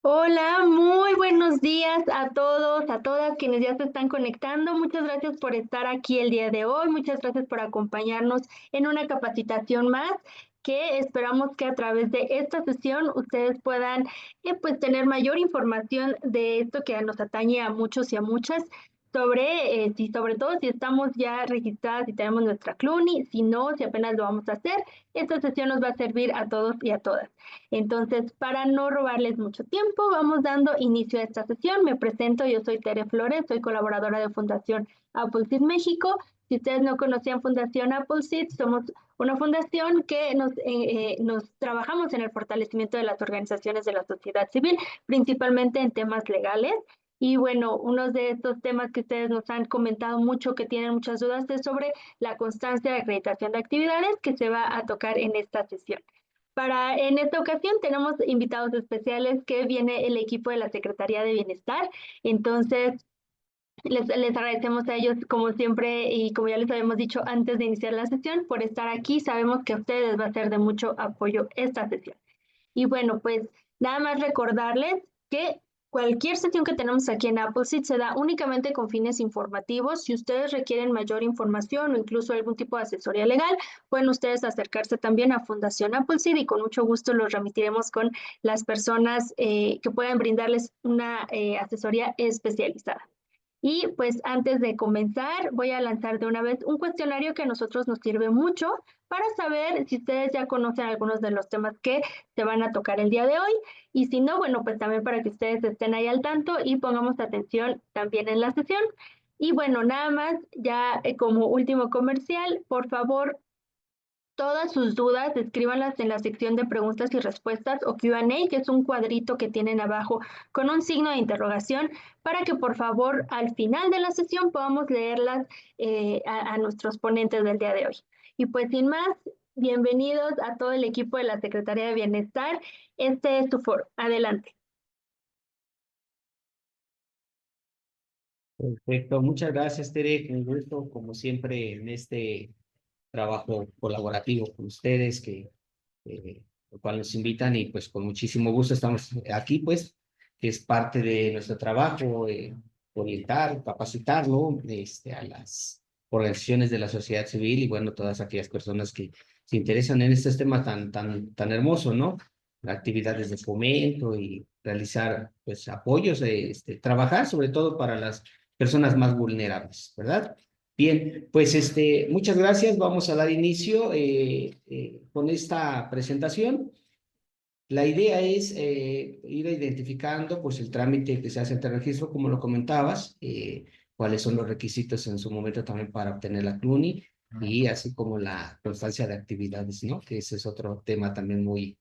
Hola, muy buenos días a todos, a todas quienes ya se están conectando. Muchas gracias por estar aquí el día de hoy. Muchas gracias por acompañarnos en una capacitación más que esperamos que a través de esta sesión ustedes puedan pues tener mayor información de esto que nos atañe a muchos y a muchas sobre todo si estamos ya registradas y tenemos nuestra CLUNY, si no, si apenas lo vamos a hacer, esta sesión nos va a servir a todos y a todas. Entonces, para no robarles mucho tiempo, vamos dando inicio a esta sesión. Me presento, yo soy Tere Flores, soy colaboradora de Fundación Appleseed México. Si ustedes no conocían Fundación Appleseed, somos una fundación que nos trabajamos en el fortalecimiento de las organizaciones de la sociedad civil, principalmente en temas legales. Y bueno, uno de estos temas que ustedes nos han comentado mucho, que tienen muchas dudas, es sobre la constancia de acreditación de actividades que se va a tocar en esta sesión. En esta ocasión tenemos invitados especiales que viene el equipo de la Secretaría de Bienestar. Entonces, les agradecemos a ellos, como siempre, y como ya les habíamos dicho antes de iniciar la sesión, por estar aquí. Sabemos que a ustedes va a ser de mucho apoyo esta sesión. Y bueno, pues nada más recordarles que cualquier sesión que tenemos aquí en Appleseed se da únicamente con fines informativos. Si ustedes requieren mayor información o incluso algún tipo de asesoría legal, pueden ustedes acercarse también a Fundación Appleseed y con mucho gusto los remitiremos con las personas que puedan brindarles una asesoría especializada. Y pues antes de comenzar, voy a lanzar de una vez un cuestionario que a nosotros nos sirve mucho para saber si ustedes ya conocen algunos de los temas que se van a tocar el día de hoy. Y si no, bueno, pues también para que ustedes estén ahí al tanto y pongamos atención también en la sesión. Y bueno, nada más, ya como último comercial, por favor, todas sus dudas, escríbanlas en la sección de preguntas y respuestas o Q&A, que es un cuadrito que tienen abajo con un signo de interrogación, para que por favor al final de la sesión podamos leerlas a nuestros ponentes del día de hoy. Y pues sin más, bienvenidos a todo el equipo de la Secretaría de Bienestar. Este es tu foro. Adelante. Perfecto, muchas gracias, Tere. Un gusto, como siempre, en este trabajo colaborativo con ustedes, lo cual nos invitan y pues con muchísimo gusto estamos aquí, pues, que es parte de nuestro trabajo, orientar, capacitar, ¿no? A las organizaciones de la sociedad civil y bueno, todas aquellas personas que se interesan en estos temas tan hermosos, ¿no? Actividades de fomento y realizar, pues, apoyos, trabajar sobre todo para las personas más vulnerables, ¿verdad? Bien, pues muchas gracias. Vamos a dar inicio con esta presentación. La idea es ir identificando pues el trámite que se hace ante el registro, como lo comentabas, cuáles son los requisitos en su momento también para obtener la CLUNY y así como la constancia de actividades, ¿no? Que ese es otro tema también muy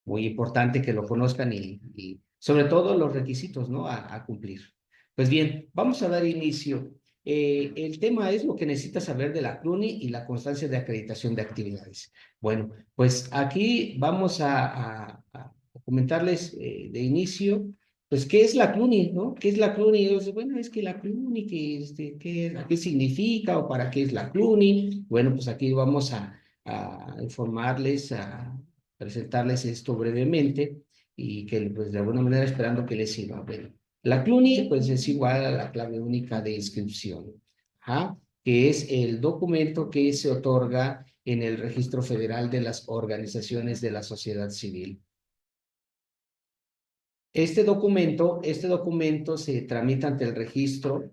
importante que lo conozcan y sobre todo los requisitos, ¿no? A cumplir. Pues bien, vamos a dar inicio. El tema es lo que necesitas saber de la CLUNY y la constancia de acreditación de actividades. Bueno, pues aquí vamos a comentarles de inicio, pues, ¿qué es la CLUNY, no? ¿Qué es la CLUNY? Entonces, bueno, es que la CLUNY, ¿qué significa o para qué es la CLUNY? Bueno, pues aquí vamos a informarles, a presentarles esto brevemente y que pues de alguna manera esperando que les sirva. Bueno, la CLUNY pues es igual a la clave única de inscripción, ¿ah? Que es el documento que se otorga en el Registro Federal de las Organizaciones de la Sociedad Civil. Este documento se tramita ante el registro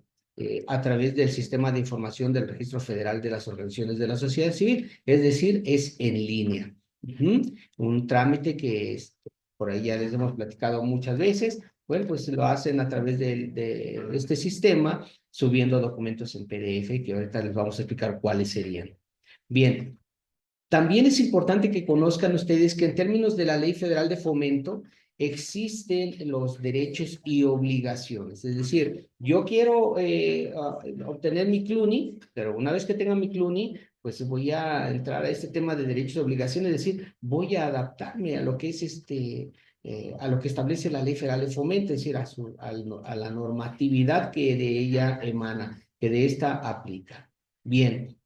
a través del Sistema de Información del Registro Federal de las Organizaciones de la Sociedad Civil, es decir, es en línea. Un trámite que por ahí ya les hemos platicado muchas veces. Bueno, pues lo hacen a través de este sistema, subiendo documentos en PDF, que ahorita les vamos a explicar cuáles serían. Bien, también es importante que conozcan ustedes que en términos de la Ley Federal de Fomento existen los derechos y obligaciones. Es decir, yo quiero obtener mi CLUNY, pero una vez que tenga mi CLUNY, pues voy a entrar a este tema de derechos y obligaciones, es decir, voy a adaptarme a lo que es a lo que establece la Ley Federal de Fomento, es decir, a la normatividad que de ella emana, que de esta aplica. Bien.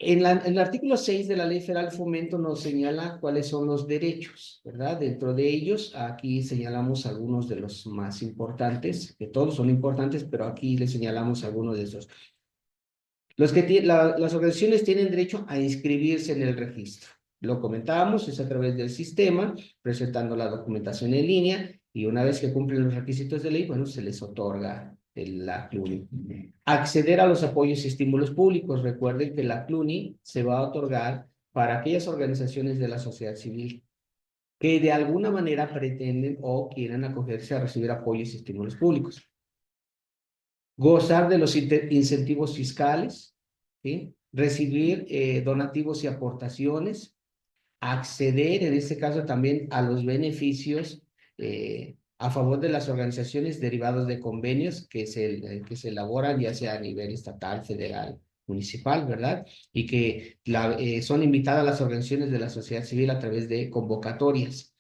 En el artículo 6 de la Ley Federal de Fomento nos señala cuáles son los derechos, ¿verdad? Dentro de ellos, aquí señalamos algunos de los más importantes, que todos son importantes, pero aquí les señalamos algunos de esos. Las organizaciones tienen derecho a inscribirse en el registro. Lo comentábamos, es a través del sistema, presentando la documentación en línea, y una vez que cumplen los requisitos de ley, bueno, se les otorga la CLUNI. Acceder a los apoyos y estímulos públicos. Recuerden que la CLUNI se va a otorgar para aquellas organizaciones de la sociedad civil que de alguna manera pretenden o quieran acogerse a recibir apoyos y estímulos públicos. Gozar de los incentivos fiscales, ¿sí? Recibir donativos y aportaciones, acceder en este caso también a los beneficios a favor de las organizaciones derivados de convenios que se elaboran ya sea a nivel estatal, federal, municipal, ¿verdad? Y que son invitadas las organizaciones de la sociedad civil a través de convocatorias.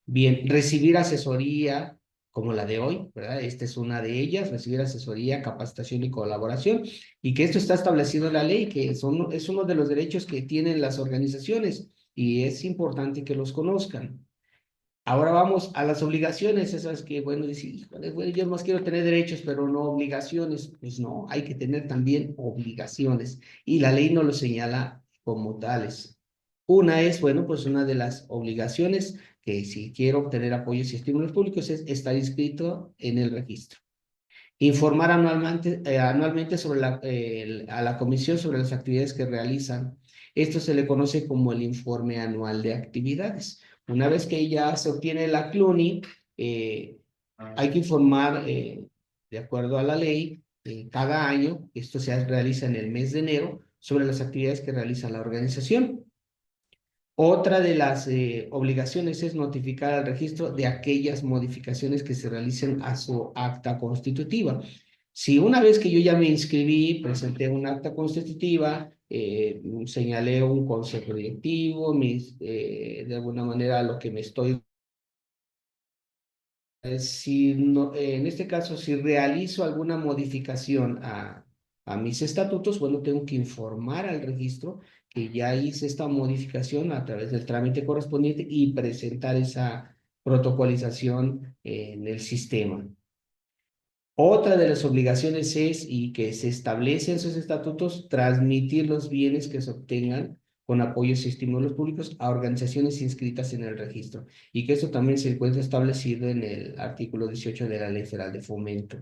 Bien, recibir asesoría como la de hoy, ¿verdad? Esta es una de ellas, recibir asesoría, capacitación y colaboración, y que esto está establecido en la ley, que es uno de los derechos que tienen las organizaciones, y es importante que los conozcan. Ahora vamos a las obligaciones, esas que, bueno, decir, híjole, bueno, yo más quiero tener derechos, pero no obligaciones. Pues no, hay que tener también obligaciones, y la ley no lo señala como tales. Una es, bueno, pues una de las obligaciones que si quiero obtener apoyos y estímulos públicos es estar inscrito en el registro. Informar anualmente sobre a la comisión sobre las actividades que realizan. Esto se le conoce como el informe anual de actividades. Una vez que ya se obtiene la CLUNI, hay que informar, de acuerdo a la ley, cada año, esto se realiza en el mes de enero, sobre las actividades que realiza la organización. Otra de las obligaciones es notificar al registro de aquellas modificaciones que se realicen a su acta constitutiva. Si una vez que yo ya me inscribí, presenté un acta constitutiva, señalé un consejo directivo, de alguna manera lo que me estoy... si no, en este caso, si realizo alguna modificación a mis estatutos, bueno, tengo que informar al registro que ya hice esta modificación a través del trámite correspondiente y presentar esa protocolización en el sistema. Otra de las obligaciones es, y que se establece en sus estatutos, transmitir los bienes que se obtengan con apoyos y estímulos públicos a organizaciones inscritas en el registro, y que eso también se encuentra establecido en el artículo 18 de la Ley Federal de Fomento.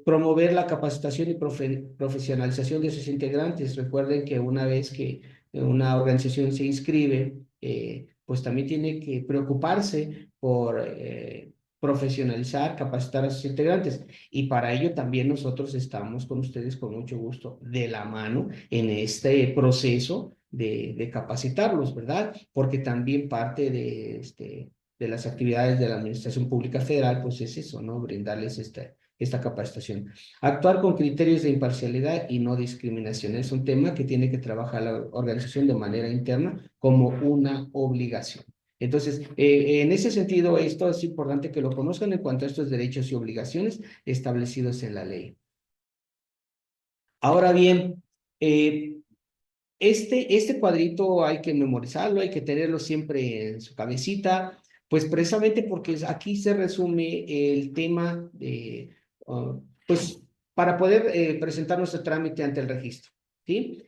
Promover la capacitación y profesionalización de sus integrantes. Recuerden que una vez que una organización se inscribe, pues también tiene que preocuparse por profesionalizar, capacitar a sus integrantes. Y para ello también nosotros estamos con ustedes con mucho gusto de la mano en este proceso de capacitarlos, ¿verdad? Porque también parte de las actividades de la Administración Pública Federal, pues es eso, ¿no? Brindarles esta capacitación. Actuar con criterios de imparcialidad y no discriminación. Es un tema que tiene que trabajar la organización de manera interna como una obligación. Entonces, en ese sentido, esto es importante que lo conozcan en cuanto a estos derechos y obligaciones establecidos en la ley. Ahora bien, este cuadrito hay que memorizarlo, hay que tenerlo siempre en su cabecita, pues precisamente porque aquí se resume el tema de, pues, para poder presentar nuestro trámite ante el registro, ¿sí?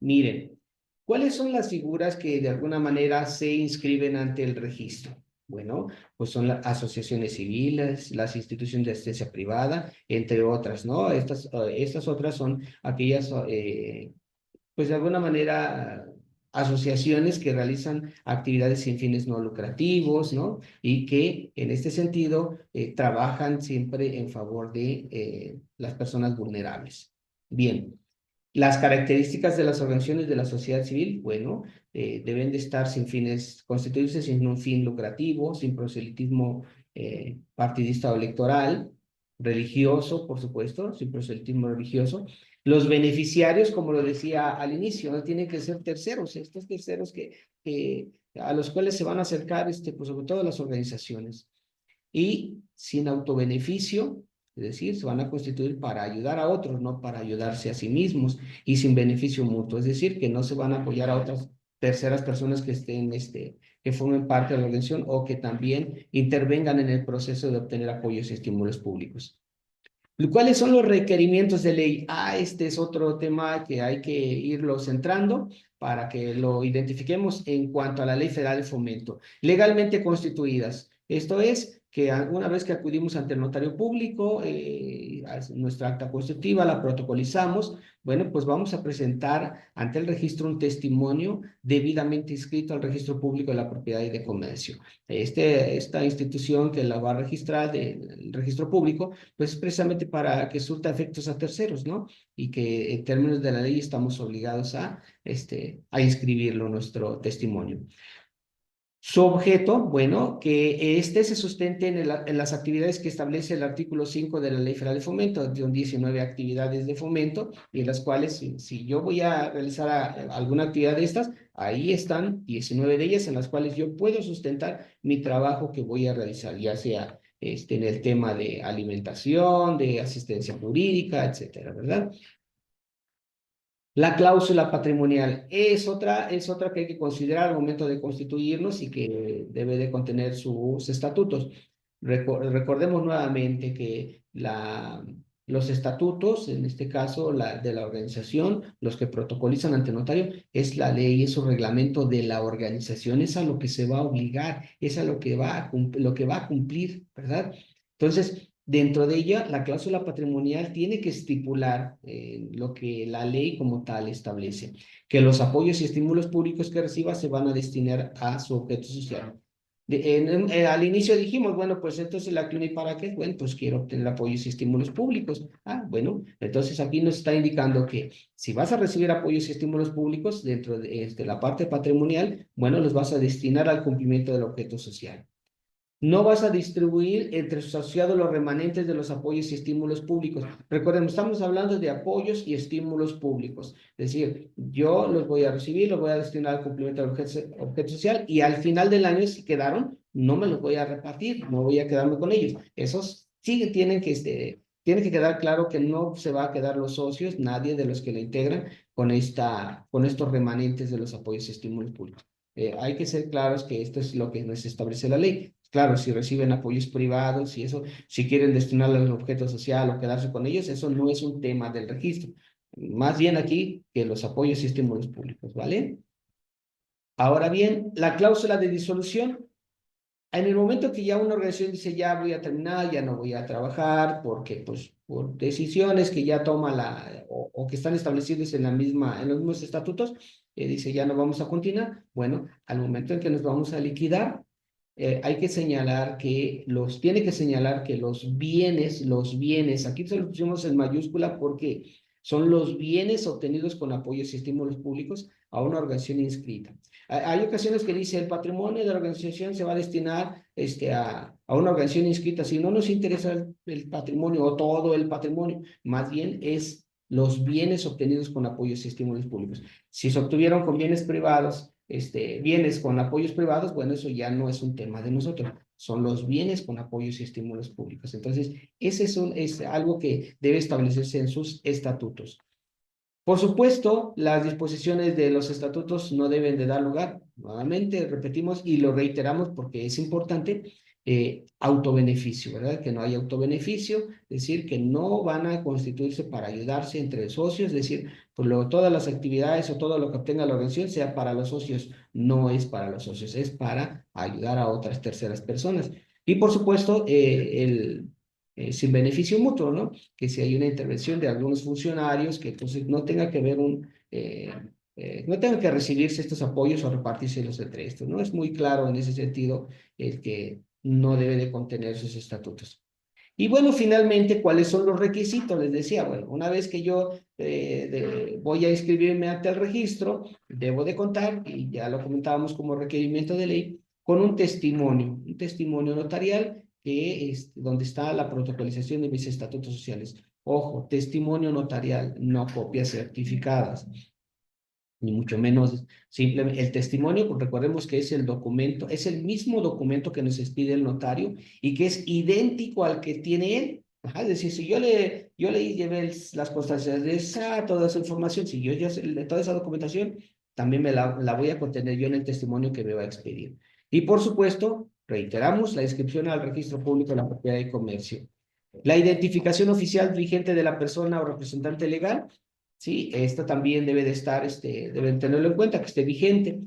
Miren, ¿cuáles son las figuras que de alguna manera se inscriben ante el registro? Bueno, pues son las asociaciones civiles, las instituciones de asistencia privada, entre otras, ¿no? Estas otras son aquellas pues de alguna manera asociaciones que realizan actividades sin fines no lucrativos, ¿no? Y que en este sentido trabajan siempre en favor de las personas vulnerables. Bien, las características de las organizaciones de la sociedad civil, bueno, deben de estar sin fines, constituirse sin un fin lucrativo, sin proselitismo partidista o electoral, religioso, por supuesto, sin proselitismo religioso. Los beneficiarios, como lo decía al inicio, no tienen que ser terceros, estos terceros a los cuales se van a acercar, pues sobre todo las organizaciones. Y sin autobeneficio, Es decir, se van a constituir para ayudar a otros, no para ayudarse a sí mismos y sin beneficio mutuo. Es decir, que no se van a apoyar a otras terceras personas que estén, que formen parte de la organización o que también intervengan en el proceso de obtener apoyos y estímulos públicos. ¿Cuáles son los requerimientos de ley? Este es otro tema que hay que irlo centrando para que lo identifiquemos en cuanto a la Ley Federal de Fomento. Legalmente constituidas. Esto es que una vez que acudimos ante el notario público, nuestra acta constitutiva la protocolizamos, bueno, pues vamos a presentar ante el registro un testimonio debidamente inscrito al registro público de la propiedad y de comercio. Esta institución que la va a registrar del registro público, pues precisamente para que surta efectos a terceros, ¿no? Y que en términos de la ley estamos obligados a inscribirlo en nuestro testimonio. Su objeto, bueno, que se sustente en las actividades que establece el artículo 5 de la Ley Federal de Fomento, son 19 actividades de fomento, y en las cuales, si yo voy a realizar alguna actividad de estas, ahí están 19 de ellas en las cuales yo puedo sustentar mi trabajo que voy a realizar, ya sea en el tema de alimentación, de asistencia jurídica, etcétera, ¿verdad? La cláusula patrimonial es otra que hay que considerar al momento de constituirnos y que debe de contener sus estatutos. Recordemos nuevamente que los estatutos, en este caso de la organización, los que protocolizan ante notario, es la ley, es un reglamento de la organización, es a lo que se va a obligar, es a lo que lo que va a cumplir, ¿verdad? Entonces, dentro de ella, la cláusula patrimonial tiene que estipular lo que la ley como tal establece, que los apoyos y estímulos públicos que reciba se van a destinar a su objeto social. Al inicio dijimos, bueno, pues entonces la CLUNI para qué, bueno, pues quiero obtener apoyos y estímulos públicos. Bueno, entonces aquí nos está indicando que si vas a recibir apoyos y estímulos públicos dentro de la parte patrimonial, bueno, los vas a destinar al cumplimiento del objeto social. No vas a distribuir entre sus asociados los remanentes de los apoyos y estímulos públicos. Recuerden, estamos hablando de apoyos y estímulos públicos. Es decir, yo los voy a recibir, los voy a destinar al cumplimiento del objeto social y al final del año, si quedaron, no me los voy a repartir, no voy a quedarme con ellos. Esos sí tiene que quedar claro que no se va a quedar los socios, nadie de los que la integran, con estos remanentes de los apoyos y estímulos públicos. Hay que ser claros que esto es lo que nos establece la ley. Claro, si reciben apoyos privados y eso, si quieren destinarlo al objeto social o quedarse con ellos, eso no es un tema del registro. Más bien aquí que los apoyos y estímulos públicos, ¿vale? Ahora bien, la cláusula de disolución. En el momento que ya una organización dice, ya voy a terminar, ya no voy a trabajar, porque pues por decisiones que ya toma o que están establecidas en los mismos estatutos, dice, ya no vamos a continuar. Bueno, al momento en que nos vamos a liquidar, hay que señalar tiene que señalar que los bienes, aquí se lo pusimos en mayúscula porque son los bienes obtenidos con apoyos y estímulos públicos a una organización inscrita. Hay ocasiones que dice el patrimonio de la organización se va a destinar a una organización inscrita. Si no nos interesa el patrimonio o todo el patrimonio, más bien es los bienes obtenidos con apoyos y estímulos públicos. Si se obtuvieron con bienes privados, bienes con apoyos privados, bueno, eso ya no es un tema de nosotros, son los bienes con apoyos y estímulos públicos. Entonces, ese es algo que debe establecerse en sus estatutos. Por supuesto, las disposiciones de los estatutos no deben de dar lugar, nuevamente repetimos y lo reiteramos porque es importante, autobeneficio, ¿verdad? Que no hay autobeneficio, es decir, que no van a constituirse para ayudarse entre socios, es decir, todas las actividades o todo lo que obtenga la organización sea para los socios, no es para los socios, es para ayudar a otras terceras personas. Y por supuesto, sin beneficio mutuo, ¿no? Que si hay una intervención de algunos funcionarios, que entonces no tenga que ver no tengan que recibirse estos apoyos o repartírselos entre estos, ¿no? Es muy claro en ese sentido el que no debe de contener sus estatutos. Y bueno, finalmente, ¿cuáles son los requisitos? Les decía, bueno, una vez que yo voy a inscribirme ante el registro, debo de contar, y ya lo comentábamos como requerimiento de ley, con un testimonio notarial que es donde está la protocolización de mis estatutos sociales. Ojo, testimonio notarial, no copias certificadas, ni mucho menos simplemente el testimonio, pues recordemos que es el documento, es el mismo documento que nos expide el notario y que es idéntico al que tiene él, Ajá, es decir, si yo le llevé las constancias de esa, toda esa información, si yo ya sé toda esa documentación, también la voy a contener yo en el testimonio que me va a expedir. Y por supuesto, reiteramos la inscripción al registro público de la propiedad y comercio. La identificación oficial vigente de la persona o representante legal, sí, esto también debe de estar, deben tenerlo en cuenta, que esté vigente.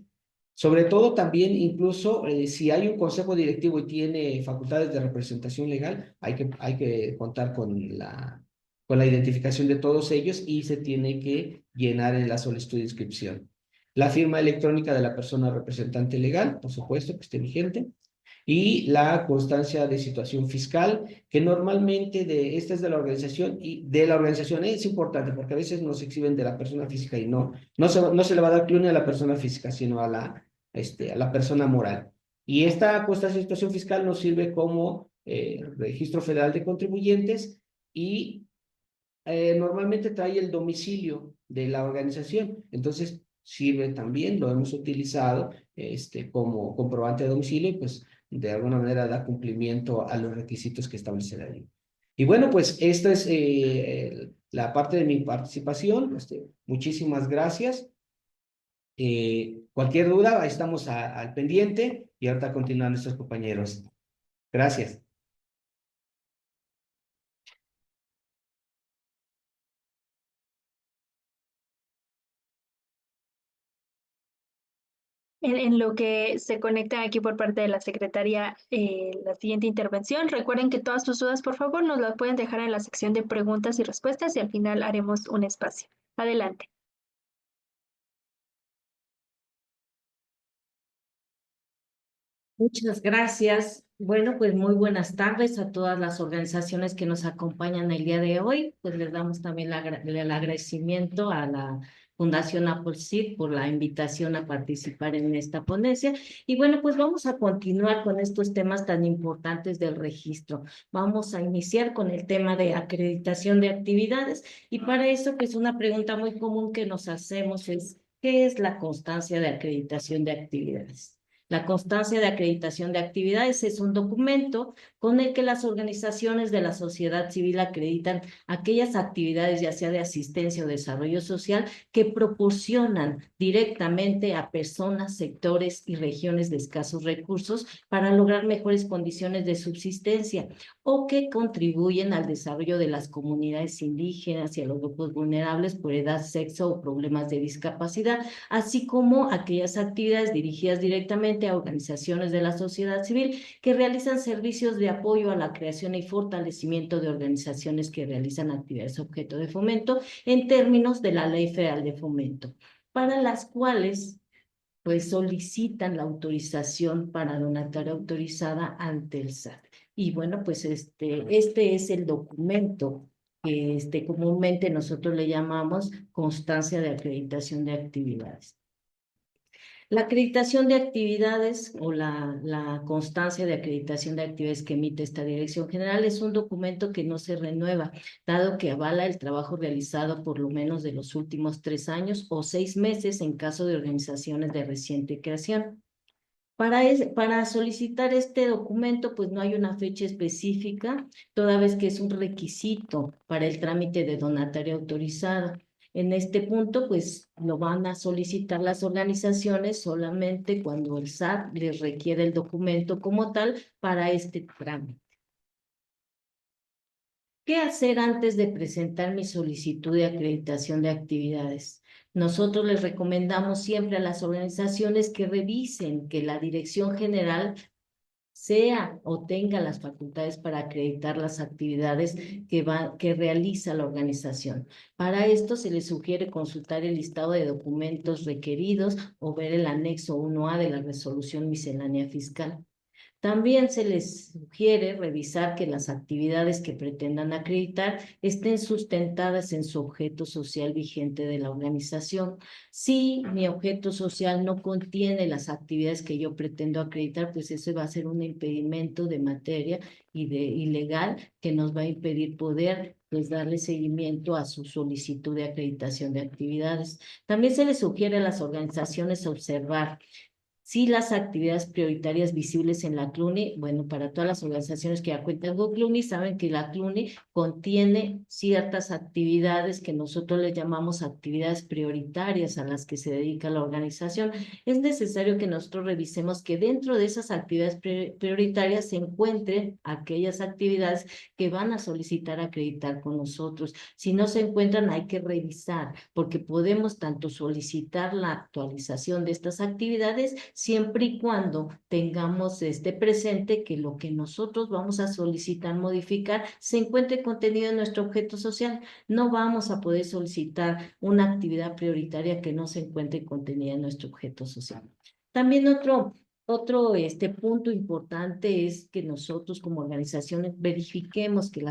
Sobre todo también, incluso si hay un consejo directivo y tiene facultades de representación legal, hay que contar con la identificación de todos ellos y se tiene que llenar en la solicitud de inscripción. La firma electrónica de la persona representante legal, por supuesto, que esté vigente. Y la constancia de situación fiscal, que normalmente esta es de la organización, y de la organización es importante porque a veces nos exhiben de la persona física y no se le va a dar clune a la persona física, sino a la persona moral. Y esta constancia de situación fiscal nos sirve como registro federal de contribuyentes y normalmente trae el domicilio de la organización. Entonces, sirve también, lo hemos utilizado como comprobante de domicilio y pues de alguna manera da cumplimiento a los requisitos que establece la ley. Y bueno, pues esta es la parte de mi participación. Muchísimas gracias. Cualquier duda, ahí estamos al pendiente y ahorita continúan nuestros compañeros. Gracias. En lo que se conecta aquí por parte de la Secretaría, la siguiente intervención. Recuerden que todas sus dudas, por favor, nos las pueden dejar en la sección de preguntas y respuestas y al final haremos un espacio. Adelante. Muchas gracias. Bueno, pues muy buenas tardes a todas las organizaciones que nos acompañan el día de hoy. Pues les damos también el agradecimiento a la Fundación APOLCID por la invitación a participar en esta ponencia. Y bueno, pues vamos a continuar con estos temas tan importantes del registro. Vamos a iniciar con el tema de acreditación de actividades y para eso, pues una pregunta muy común que nos hacemos es, ¿qué es la constancia de acreditación de actividades? La constancia de acreditación de actividades es un documento con el que las organizaciones de la sociedad civil acreditan aquellas actividades, ya sea de asistencia o desarrollo social, que proporcionan directamente a personas, sectores y regiones de escasos recursos para lograr mejores condiciones de subsistencia o que contribuyen al desarrollo de las comunidades indígenas y a los grupos vulnerables por edad, sexo o problemas de discapacidad, así como aquellas actividades dirigidas directamente a organizaciones de la sociedad civil que realizan servicios de apoyo a la creación y fortalecimiento de organizaciones que realizan actividades objeto de fomento en términos de la Ley Federal de Fomento, para las cuales pues solicitan la autorización para donataria autorizada ante el SAT. Y bueno, pues este es el documento que comúnmente nosotros le llamamos constancia de acreditación de actividades. La acreditación de actividades o la constancia de acreditación de actividades que emite esta Dirección General es un documento que no se renueva, dado que avala el trabajo realizado por lo menos de los últimos 3 años o 6 meses en caso de organizaciones de reciente creación. Para solicitar este documento, pues no hay una fecha específica, toda vez que es un requisito para el trámite de donataria autorizada. En este punto, pues lo van a solicitar las organizaciones solamente cuando el SAT les requiere el documento como tal para este trámite. ¿Qué hacer antes de presentar mi solicitud de acreditación de actividades? Nosotros les recomendamos siempre a las organizaciones que revisen que la Dirección General sea o tenga las facultades para acreditar las actividades que realiza la organización. Para esto se les sugiere consultar el listado de documentos requeridos o ver el anexo 1A de la resolución miscelánea fiscal. También se les sugiere revisar que las actividades que pretendan acreditar estén sustentadas en su objeto social vigente de la organización. Si mi objeto social no contiene las actividades que yo pretendo acreditar, pues eso va a ser un impedimento de materia y legal que nos va a impedir poder pues darle seguimiento a su solicitud de acreditación de actividades. También se les sugiere a las organizaciones observar Sí, las actividades prioritarias visibles en la CLUNY, bueno, para todas las organizaciones que ya cuentan con CLUNY, saben que la CLUNY contiene ciertas actividades que nosotros le llamamos actividades prioritarias a las que se dedica la organización. Es necesario que nosotros revisemos que dentro de esas actividades prioritarias se encuentren aquellas actividades que van a solicitar acreditar con nosotros. Si no se encuentran, hay que revisar, porque podemos tanto solicitar la actualización de estas actividades siempre y cuando tengamos presente que lo que nosotros vamos a solicitar modificar se encuentre contenido en nuestro objeto social. No vamos a poder solicitar una actividad prioritaria que no se encuentre contenida en nuestro objeto social. También otro punto importante es que nosotros como organizaciones verifiquemos que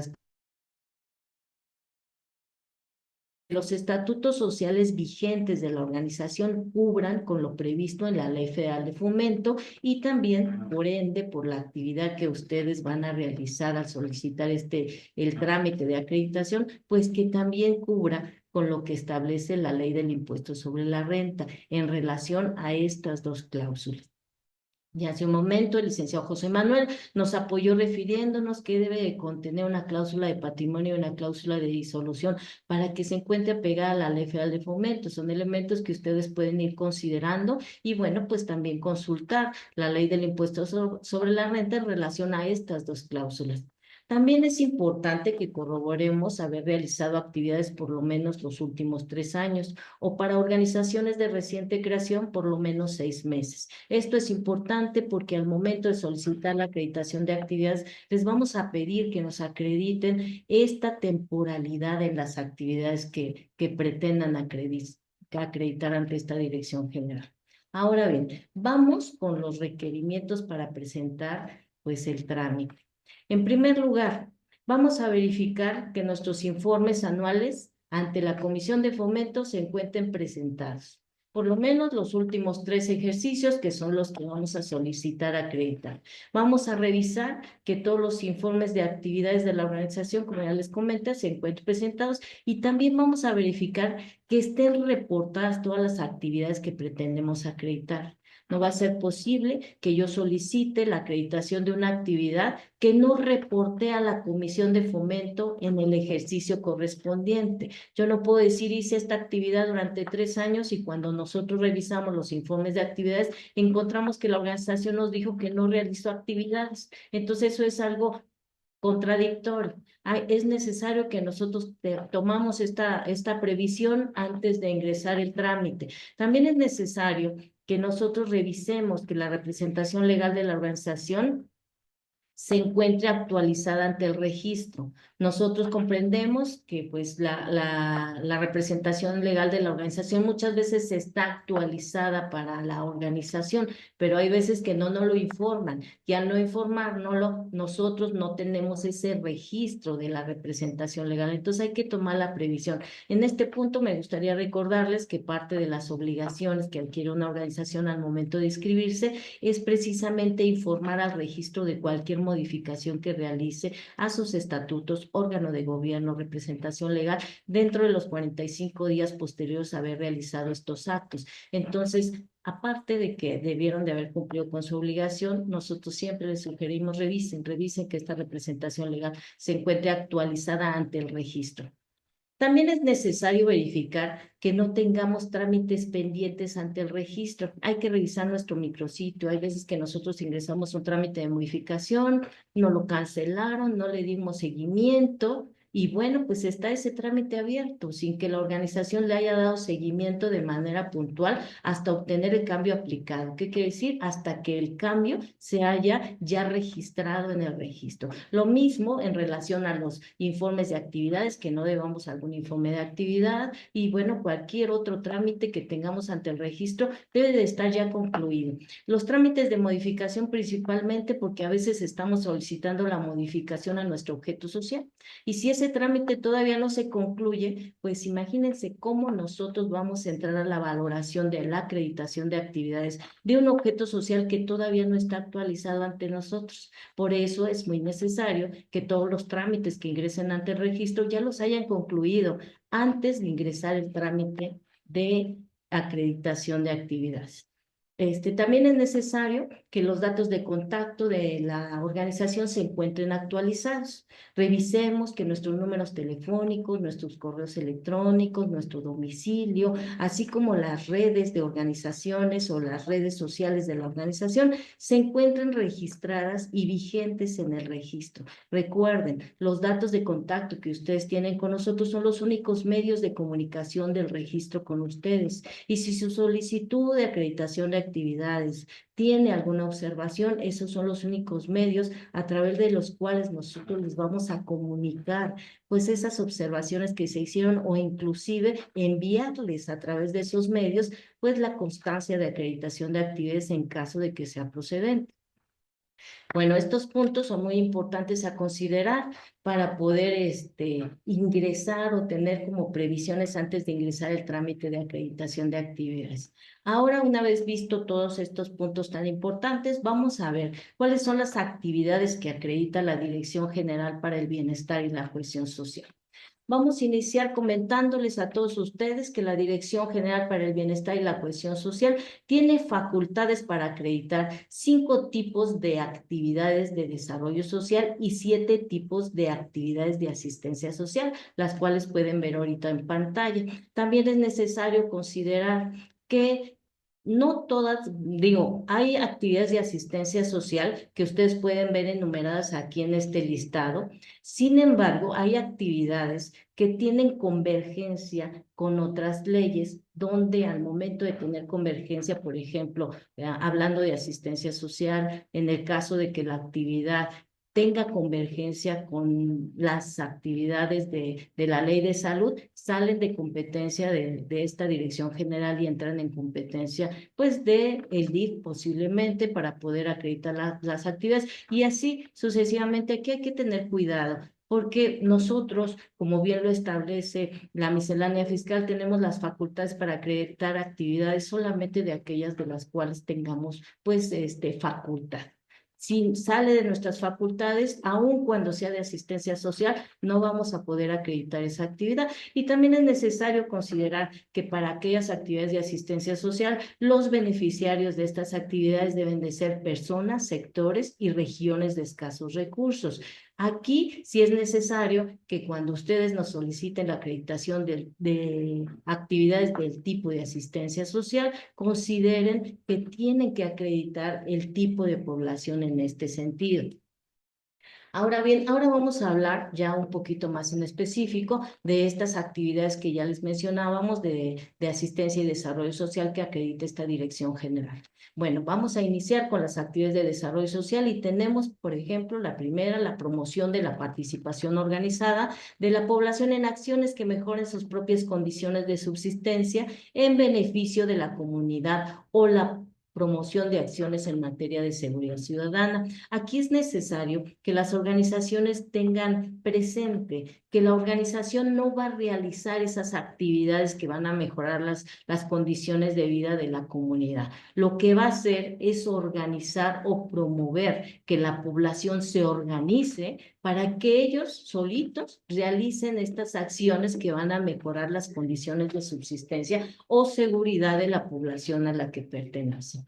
los estatutos sociales vigentes de la organización cubran con lo previsto en la Ley Federal de Fomento y también, por ende, por la actividad que ustedes van a realizar al solicitar el trámite de acreditación, pues que también cubra con lo que establece la Ley del Impuesto sobre la Renta en relación a estas dos cláusulas. Y hace un momento el licenciado José Manuel nos apoyó refiriéndonos que debe de contener una cláusula de patrimonio y una cláusula de disolución para que se encuentre apegada a la Ley Federal de Fomento. Son elementos que ustedes pueden ir considerando y bueno, pues también consultar la Ley del Impuesto sobre la Renta en relación a estas dos cláusulas. También es importante que corroboremos haber realizado actividades por lo menos los últimos 3 años o para organizaciones de reciente creación por lo menos 6 meses. Esto es importante porque al momento de solicitar la acreditación de actividades, les vamos a pedir que nos acrediten esta temporalidad en las actividades que pretendan acreditar ante esta dirección general. Ahora bien, vamos con los requerimientos para presentar pues el trámite. En primer lugar, vamos a verificar que nuestros informes anuales ante la Comisión de Fomento se encuentren presentados. Por lo menos los últimos 3 ejercicios que son los que vamos a solicitar acreditar. Vamos a revisar que todos los informes de actividades de la organización, como ya les comenté, se encuentren presentados y también vamos a verificar que estén reportadas todas las actividades que pretendemos acreditar. No va a ser posible que yo solicite la acreditación de una actividad que no reporte a la Comisión de Fomento en el ejercicio correspondiente. Yo no puedo decir hice esta actividad durante 3 años y cuando nosotros revisamos los informes de actividades encontramos que la organización nos dijo que no realizó actividades. Entonces eso es algo contradictorio. Es necesario que nosotros tomamos esta previsión antes de ingresar el trámite. También es necesario que nosotros revisemos que la representación legal de la organización se encuentre actualizada ante el registro. Nosotros comprendemos que pues la representación legal de la organización muchas veces está actualizada para la organización, pero hay veces que no nos lo informan. Y al no informárnoslo, nosotros no tenemos ese registro de la representación legal. Entonces hay que tomar la previsión. En este punto me gustaría recordarles que parte de las obligaciones que adquiere una organización al momento de inscribirse es precisamente informar al registro de cualquier modificación que realice a sus estatutos, órgano de gobierno, representación legal, dentro de los 45 días posteriores a haber realizado estos actos. Entonces, aparte de que debieron de haber cumplido con su obligación, nosotros siempre les sugerimos revisen que esta representación legal se encuentre actualizada ante el registro. También es necesario verificar que no tengamos trámites pendientes ante el registro. Hay que revisar nuestro micrositio. Hay veces que nosotros ingresamos un trámite de modificación, no lo cancelaron, no le dimos seguimiento y bueno, pues está ese trámite abierto sin que la organización le haya dado seguimiento de manera puntual hasta obtener el cambio aplicado. ¿Qué quiere decir? Hasta que el cambio se haya ya registrado en el registro. Lo mismo en relación a los informes de actividades, que no debamos algún informe de actividad y bueno, cualquier otro trámite que tengamos ante el registro debe de estar ya concluido. Los trámites de modificación principalmente porque a veces estamos solicitando la modificación a nuestro objeto social y si ese trámite todavía no se concluye, pues imagínense cómo nosotros vamos a entrar a la valoración de la acreditación de actividades de un objeto social que todavía no está actualizado ante nosotros. Por eso es muy necesario que todos los trámites que ingresen ante el registro ya los hayan concluido antes de ingresar el trámite de acreditación de actividades. También es necesario que los datos de contacto de la organización se encuentren actualizados. Revisemos que nuestros números telefónicos, nuestros correos electrónicos, nuestro domicilio, así como las redes de organizaciones o las redes sociales de la organización, se encuentren registradas y vigentes en el registro. Recuerden, los datos de contacto que ustedes tienen con nosotros son los únicos medios de comunicación del registro con ustedes. Y si su solicitud de acreditación de actividades tiene alguna observación, esos son los únicos medios a través de los cuales nosotros les vamos a comunicar pues esas observaciones que se hicieron o inclusive enviarles a través de esos medios pues la constancia de acreditación de actividades en caso de que sea procedente. Bueno, estos puntos son muy importantes a considerar para poder ingresar o tener como previsiones antes de ingresar el trámite de acreditación de actividades. Ahora, una vez visto todos estos puntos tan importantes, vamos a ver cuáles son las actividades que acredita la Dirección General para el Bienestar y la Cohesión Social. Vamos a iniciar comentándoles a todos ustedes que la Dirección General para el Bienestar y la Cohesión Social tiene facultades para acreditar 5 tipos de actividades de desarrollo social y 7 tipos de actividades de asistencia social, las cuales pueden ver ahorita en pantalla. También es necesario considerar que no todas, hay actividades de asistencia social que ustedes pueden ver enumeradas aquí en este listado. Sin embargo, hay actividades que tienen convergencia con otras leyes, donde al momento de tener convergencia, por ejemplo, hablando de asistencia social, en el caso de que la actividad tenga convergencia con las actividades de la ley de salud, salen de competencia de esta dirección general y entran en competencia pues de el DIF posiblemente para poder acreditar las actividades y así sucesivamente. Aquí hay que tener cuidado, porque nosotros, como bien lo establece la miscelánea fiscal, tenemos las facultades para acreditar actividades solamente de aquellas de las cuales tengamos pues facultad. Si sale de nuestras facultades, aun cuando sea de asistencia social, no vamos a poder acreditar esa actividad. Y también es necesario considerar que para aquellas actividades de asistencia social, los beneficiarios de estas actividades deben de ser personas, sectores y regiones de escasos recursos. Aquí sí es necesario que cuando ustedes nos soliciten la acreditación de actividades del tipo de asistencia social, consideren que tienen que acreditar el tipo de población en este sentido. Ahora bien, ahora vamos a hablar ya un poquito más en específico de estas actividades que ya les mencionábamos de asistencia y desarrollo social que acredita esta Dirección General. Bueno, vamos a iniciar con las actividades de desarrollo social y tenemos, por ejemplo, la primera, la promoción de la participación organizada de la población en acciones que mejoren sus propias condiciones de subsistencia en beneficio de la comunidad o la promoción de acciones en materia de seguridad ciudadana. Aquí es necesario que las organizaciones tengan presente que la organización no va a realizar esas actividades que van a mejorar las condiciones de vida de la comunidad. Lo que va a hacer es organizar o promover que la población se organice para que ellos solitos realicen estas acciones que van a mejorar las condiciones de subsistencia o seguridad de la población a la que pertenece.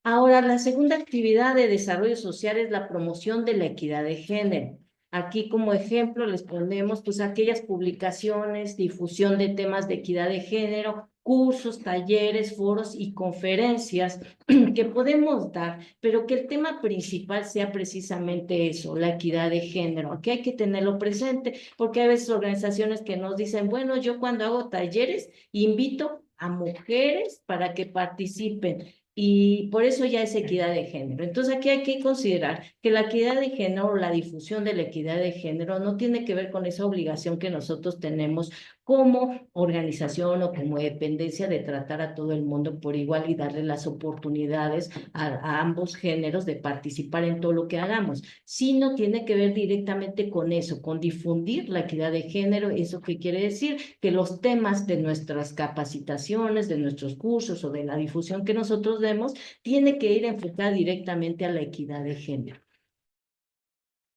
Ahora, la segunda actividad de desarrollo social es la promoción de la equidad de género. Aquí como ejemplo les ponemos pues aquellas publicaciones, difusión de temas de equidad de género, cursos, talleres, foros y conferencias que podemos dar, pero que el tema principal sea precisamente eso, la equidad de género. Aquí hay que tenerlo presente, porque hay veces organizaciones que nos dicen, bueno, yo cuando hago talleres invito a mujeres para que participen. Y por eso ya es equidad de género. Entonces aquí hay que considerar que la equidad de género o la difusión de la equidad de género no tiene que ver con esa obligación que nosotros tenemos como organización o como dependencia de tratar a todo el mundo por igual y darle las oportunidades a ambos géneros de participar en todo lo que hagamos, sino tiene que ver directamente con eso, con difundir la equidad de género. ¿Eso qué quiere decir? Que los temas de nuestras capacitaciones, de nuestros cursos o de la difusión que nosotros demos, tiene que ir enfocada directamente a la equidad de género.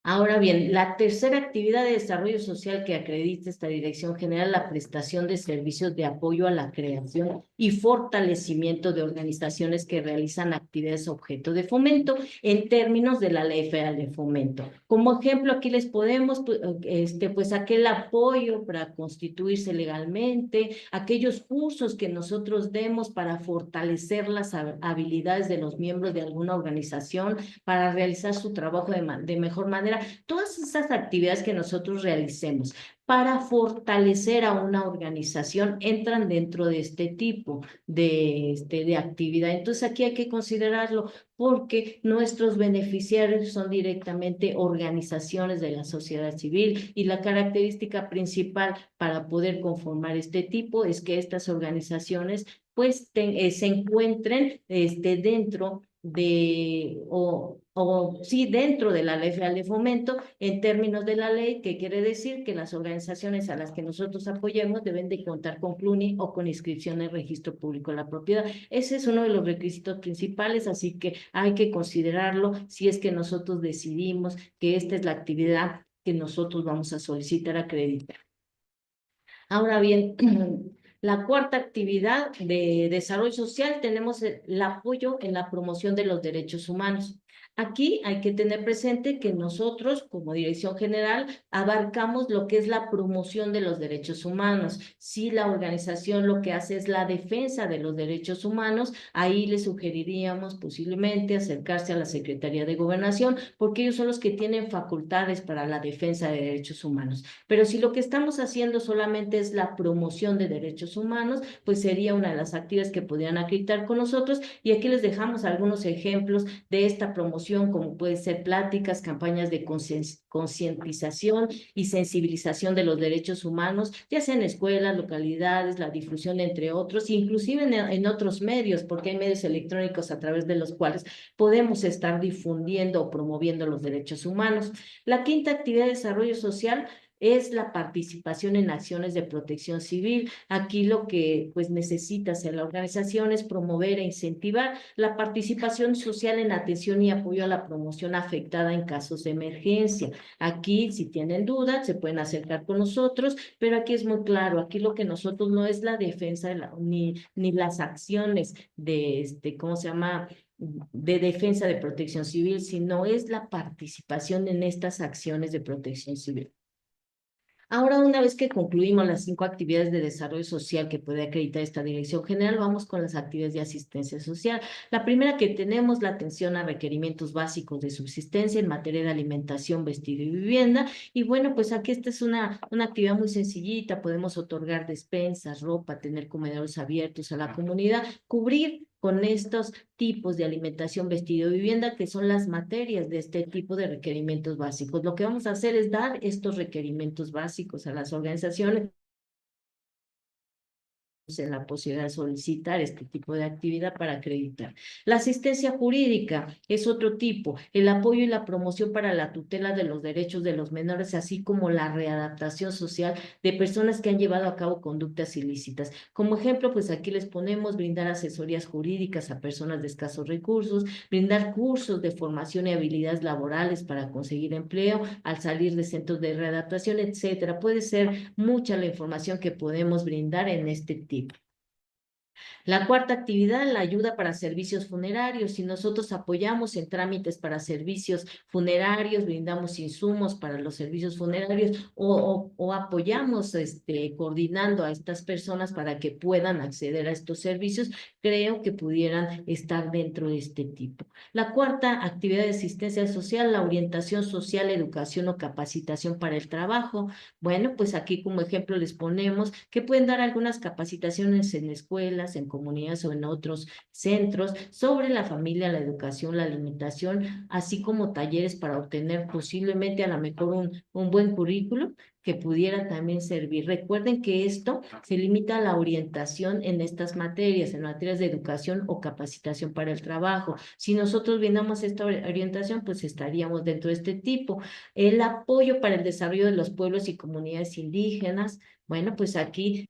Ahora bien, la tercera actividad de desarrollo social que acredita esta Dirección General, la prestación de servicios de apoyo a la creación y fortalecimiento de organizaciones que realizan actividades objeto de fomento en términos de la Ley Federal de Fomento. Como ejemplo, aquí les podemos, pues aquel apoyo para constituirse legalmente, aquellos cursos que nosotros demos para fortalecer las habilidades de los miembros de alguna organización, para realizar su trabajo de mejor manera. Todas esas actividades que nosotros realicemos para fortalecer a una organización entran dentro de este tipo de actividad. Entonces aquí hay que considerarlo porque nuestros beneficiarios son directamente organizaciones de la sociedad civil y la característica principal para poder conformar este tipo es que estas organizaciones pues se encuentren dentro sí, dentro de la Ley Federal de Fomento, en términos de la ley, que quiere decir que las organizaciones a las que nosotros apoyemos deben de contar con CLUNI o con inscripción en el Registro Público de la Propiedad. Ese es uno de los requisitos principales, así que hay que considerarlo si es que nosotros decidimos que esta es la actividad que nosotros vamos a solicitar acreditar. Ahora bien, la cuarta actividad de desarrollo social tenemos el apoyo en la promoción de los derechos humanos. Aquí hay que tener presente que nosotros, como Dirección General, abarcamos lo que es la promoción de los derechos humanos. Si la organización lo que hace es la defensa de los derechos humanos, ahí le sugeriríamos posiblemente acercarse a la Secretaría de Gobernación, porque ellos son los que tienen facultades para la defensa de derechos humanos. Pero si lo que estamos haciendo solamente es la promoción de derechos humanos, pues sería una de las actividades que podrían acreditar con nosotros. Y aquí les dejamos algunos ejemplos de esta promoción, como puede ser pláticas, campañas de concientización y sensibilización de los derechos humanos, ya sea en escuelas, localidades, la difusión entre otros, inclusive en otros medios, porque hay medios electrónicos a través de los cuales podemos estar difundiendo o promoviendo los derechos humanos. La quinta actividad de desarrollo social es la participación en acciones de protección civil. Aquí lo que pues necesita hacer la organización es promover e incentivar la participación social en atención y apoyo a la promoción afectada en casos de emergencia. Aquí, si tienen dudas, se pueden acercar con nosotros, pero aquí es muy claro, aquí lo que nosotros no es la defensa ni las acciones ¿cómo se llama?, de defensa de protección civil, sino es la participación en estas acciones de protección civil. Ahora, una vez que concluimos las 5 actividades de desarrollo social que puede acreditar esta Dirección General, vamos con las actividades de asistencia social. La primera que tenemos, la atención a requerimientos básicos de subsistencia en materia de alimentación, vestido y vivienda. Y bueno, pues aquí esta es una actividad muy sencillita. Podemos otorgar despensas, ropa, tener comedores abiertos a la comunidad, cubrir con estos tipos de alimentación, vestido y vivienda, que son las materias de este tipo de requerimientos básicos. Lo que vamos a hacer es dar estos requerimientos básicos a las organizaciones en la posibilidad de solicitar este tipo de actividad para acreditar. La asistencia jurídica es otro tipo, el apoyo y la promoción para la tutela de los derechos de los menores, así como la readaptación social de personas que han llevado a cabo conductas ilícitas. Como ejemplo, pues aquí les ponemos brindar asesorías jurídicas a personas de escasos recursos, brindar cursos de formación y habilidades laborales para conseguir empleo al salir de centros de readaptación, etcétera. Puede ser mucha la información que podemos brindar en este tipo. La cuarta actividad, la ayuda para servicios funerarios. Si nosotros apoyamos en trámites para servicios funerarios, brindamos insumos para los servicios funerarios o apoyamos coordinando a estas personas para que puedan acceder a estos servicios, creo que pudieran estar dentro de este tipo. La cuarta actividad de asistencia social, la orientación social, educación o capacitación para el trabajo. Bueno, pues aquí como ejemplo les ponemos que pueden dar algunas capacitaciones en escuelas, en comunidades o en otros centros sobre la familia, la educación, la alimentación, así como talleres para obtener posiblemente a lo mejor un buen currículo que pudiera también servir. Recuerden que esto se limita a la orientación en estas materias, en materias de educación o capacitación para el trabajo. Si nosotros brindamos esta orientación, pues estaríamos dentro de este tipo. El apoyo para el desarrollo de los pueblos y comunidades indígenas, bueno, pues aquí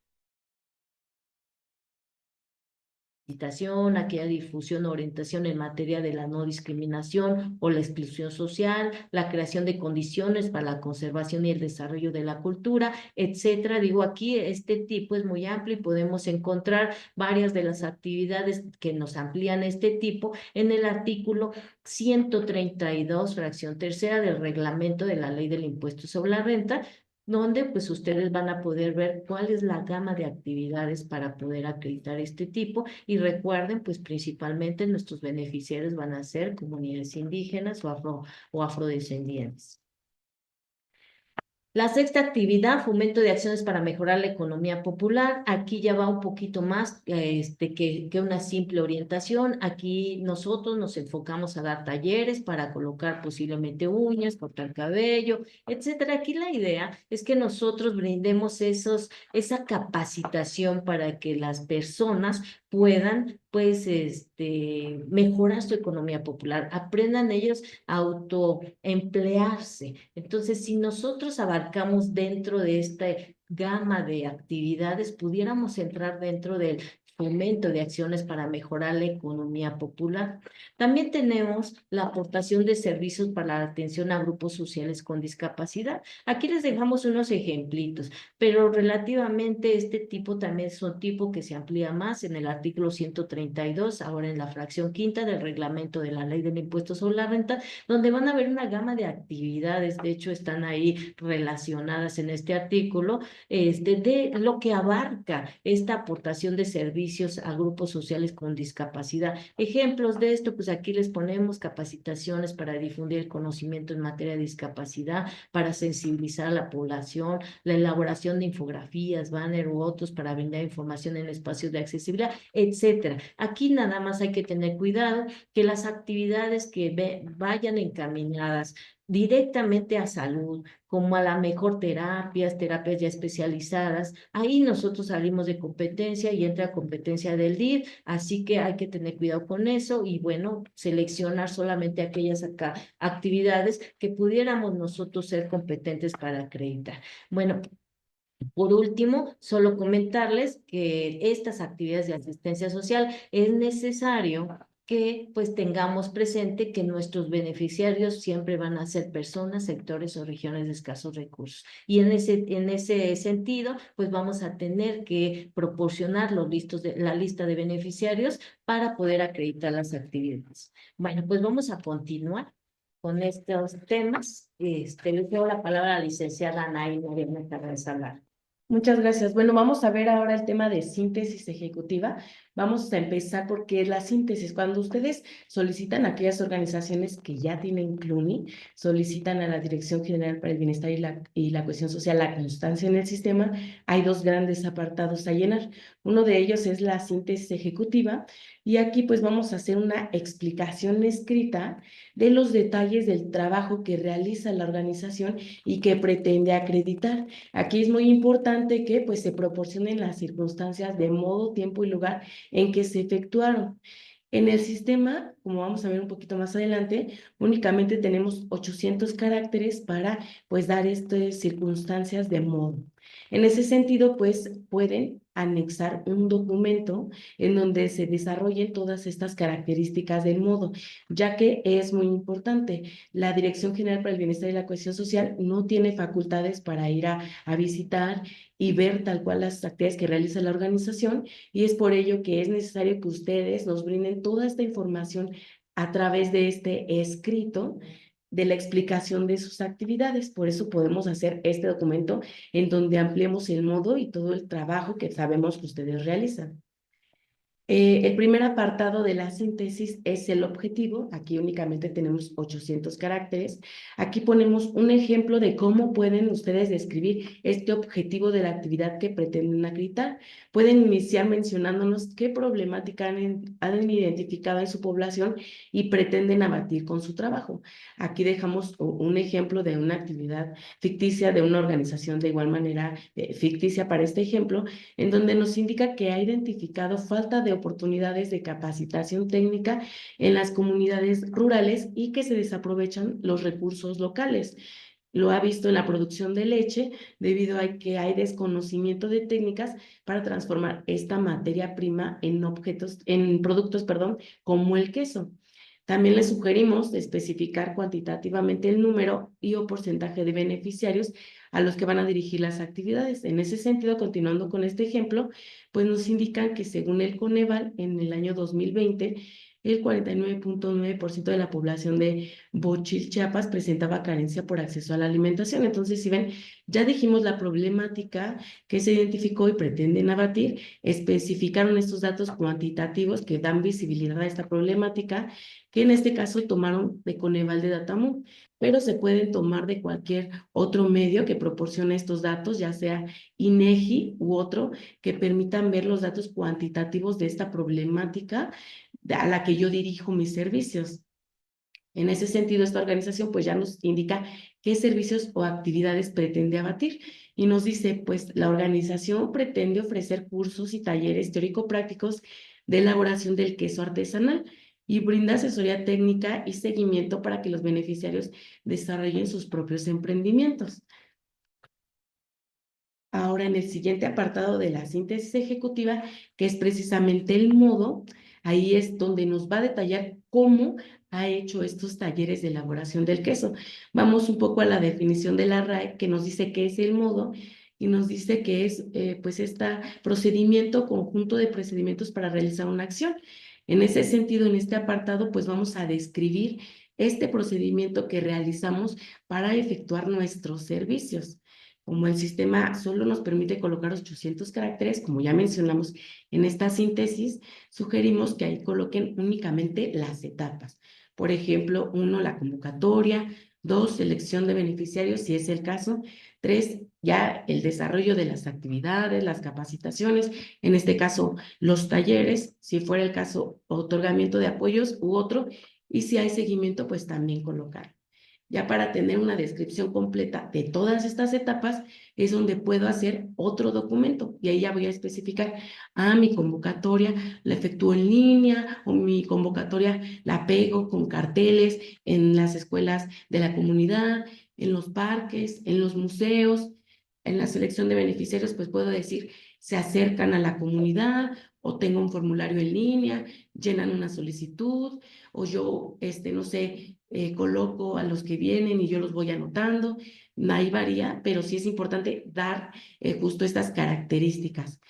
aquella difusión o orientación en materia de la no discriminación o la exclusión social, la creación de condiciones para la conservación y el desarrollo de la cultura, etcétera. Digo, aquí este tipo es muy amplio y podemos encontrar varias de las actividades que nos amplían este tipo en el artículo 132, fracción tercera del reglamento de la Ley del Impuesto sobre la Renta, donde pues ustedes van a poder ver cuál es la gama de actividades para poder acreditar este tipo. Y recuerden, pues principalmente nuestros beneficiarios van a ser comunidades indígenas o afrodescendientes. La sexta actividad, fomento de acciones para mejorar la economía popular. Aquí ya va un poquito más que una simple orientación. Aquí nosotros nos enfocamos a dar talleres para colocar posiblemente uñas, cortar cabello, etcétera. Aquí la idea es que nosotros brindemos esa capacitación para que las personas puedan, pues, mejorar su economía popular, aprendan ellos a autoemplearse. Entonces, si nosotros abarcamos dentro de esta gama de actividades, pudiéramos entrar dentro del fomento de acciones para mejorar la economía popular. También tenemos la aportación de servicios para la atención a grupos sociales con discapacidad. Aquí les dejamos unos ejemplitos, pero relativamente este tipo también es un tipo que se amplía más en el artículo 132, ahora en la fracción quinta del reglamento de la Ley del Impuesto sobre la Renta, donde van a ver una gama de actividades, de hecho están ahí relacionadas en este artículo, de lo que abarca esta aportación de servicios a grupos sociales con discapacidad. Ejemplos de esto, pues aquí les ponemos capacitaciones para difundir el conocimiento en materia de discapacidad, para sensibilizar a la población, la elaboración de infografías, banner u otros para brindar información en espacios de accesibilidad, etcétera. Aquí nada más hay que tener cuidado que las actividades que vayan encaminadas directamente a salud, como a la mejor terapias ya especializadas, ahí nosotros salimos de competencia y entra competencia del DIF, así que hay que tener cuidado con eso y bueno, seleccionar solamente aquellas actividades que pudiéramos nosotros ser competentes para acreditar. Bueno, por último, solo comentarles que estas actividades de asistencia social es necesario que pues tengamos presente que nuestros beneficiarios siempre van a ser personas, sectores o regiones de escasos recursos. Y en ese sentido, pues vamos a tener que proporcionar la lista de beneficiarios para poder acreditar las actividades. Bueno, pues vamos a continuar con estos temas. Le doy la palabra a la licenciada Anaí Mariana Carranza Lara. Muchas gracias. Bueno, vamos a ver ahora el tema de síntesis ejecutiva. Vamos a empezar porque la síntesis, cuando ustedes solicitan a aquellas organizaciones que ya tienen CLUNY, solicitan a la Dirección General para el Bienestar y la Cohesión Social la constancia en el sistema, hay dos grandes apartados a llenar. Uno de ellos es la síntesis ejecutiva y aquí pues vamos a hacer una explicación escrita de los detalles del trabajo que realiza la organización y que pretende acreditar. Aquí es muy importante que pues se proporcionen las circunstancias de modo, tiempo y lugar en que se efectuaron. En el sistema, como vamos a ver un poquito más adelante, únicamente tenemos 800 caracteres para pues dar estas circunstancias de modo. En ese sentido, pues pueden anexar un documento en donde se desarrollen todas estas características del modo, ya que es muy importante. La Dirección General para el Bienestar y la Cohesión Social no tiene facultades para ir a visitar y ver tal cual las actividades que realiza la organización, y es por ello que es necesario que ustedes nos brinden toda esta información a través de este escrito de la explicación de sus actividades. Por eso podemos hacer este documento en donde ampliemos el modo y todo el trabajo que sabemos que ustedes realizan. El primer apartado de la síntesis es el objetivo. Aquí únicamente tenemos 800 caracteres. Aquí ponemos un ejemplo de cómo pueden ustedes describir este objetivo de la actividad que pretenden acreditar. Pueden iniciar mencionándonos qué problemática han identificado en su población y pretenden abatir con su trabajo. Aquí dejamos un ejemplo de una actividad ficticia de una organización de igual manera ficticia para este ejemplo, en donde nos indica que ha identificado falta de oportunidades de capacitación técnica en las comunidades rurales y que se desaprovechan los recursos locales. lo ha visto en la producción de leche, debido a que hay desconocimiento de técnicas para transformar esta materia prima en productos, perdón, como el queso. También les sugerimos especificar cuantitativamente el número y o porcentaje de beneficiarios a los que van a dirigir las actividades. En ese sentido, continuando con este ejemplo, pues nos indican que según el Coneval, en el año 2020, el 49.9% de la población de Bochil, Chiapas, presentaba carencia por acceso a la alimentación. Entonces, si ven, ya dijimos la problemática que se identificó y pretenden abatir, especificaron estos datos cuantitativos que dan visibilidad a esta problemática, que en este caso tomaron de Coneval de Datamun, pero se pueden tomar de cualquier otro medio que proporcione estos datos, ya sea INEGI u otro, que permitan ver los datos cuantitativos de esta problemática a la que yo dirijo mis servicios. En ese sentido, esta organización pues ya nos indica qué servicios o actividades pretende abatir y nos dice, pues la organización pretende ofrecer cursos y talleres teórico-prácticos de elaboración del queso artesanal y brinda asesoría técnica y seguimiento para que los beneficiarios desarrollen sus propios emprendimientos. Ahora, en el siguiente apartado de la síntesis ejecutiva, que es precisamente el modo, ahí es donde nos va a detallar cómo ha hecho estos talleres de elaboración del queso. Vamos un poco a la definición de la RAE, que nos dice qué es el modo y nos dice que es pues este procedimiento, conjunto de procedimientos para realizar una acción. En ese sentido, en este apartado, pues vamos a describir este procedimiento que realizamos para efectuar nuestros servicios. Como el sistema solo nos permite colocar 800 caracteres, como ya mencionamos en esta síntesis, sugerimos que ahí coloquen únicamente las etapas. Por ejemplo, 1, la convocatoria; 2, selección de beneficiarios, si es el caso; 3, ya el desarrollo de las actividades, las capacitaciones, en este caso los talleres, si fuera el caso, otorgamiento de apoyos u otro, y si hay seguimiento, pues también colocar. Ya para tener una descripción completa de todas estas etapas es donde puedo hacer otro documento y ahí ya voy a especificar, mi convocatoria la efectúo en línea o mi convocatoria la pego con carteles en las escuelas de la comunidad, en los parques, en los museos. En la selección de beneficiarios, pues puedo decir, se acercan a la comunidad o tengo un formulario en línea, llenan una solicitud o yo, no sé, coloco a los que vienen y yo los voy anotando. Ahí varía, pero sí es importante dar justo estas características.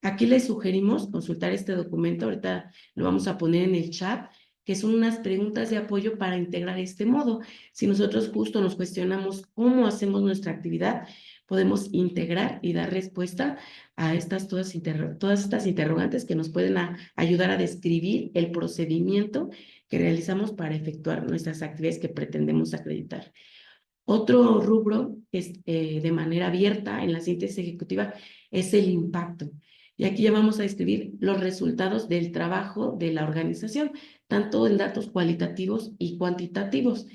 Aquí les sugerimos consultar este documento, ahorita lo vamos a poner en el chat, que son unas preguntas de apoyo para integrar este modo. Si nosotros justo nos cuestionamos cómo hacemos nuestra actividad, podemos integrar y dar respuesta a todas estas interrogantes que nos pueden ayudar a describir el procedimiento que realizamos para efectuar nuestras actividades que pretendemos acreditar. Otro rubro que es de manera abierta en la síntesis ejecutiva es el impacto. Y aquí ya vamos a describir los resultados del trabajo de la organización, tanto en datos cualitativos y cuantitativos,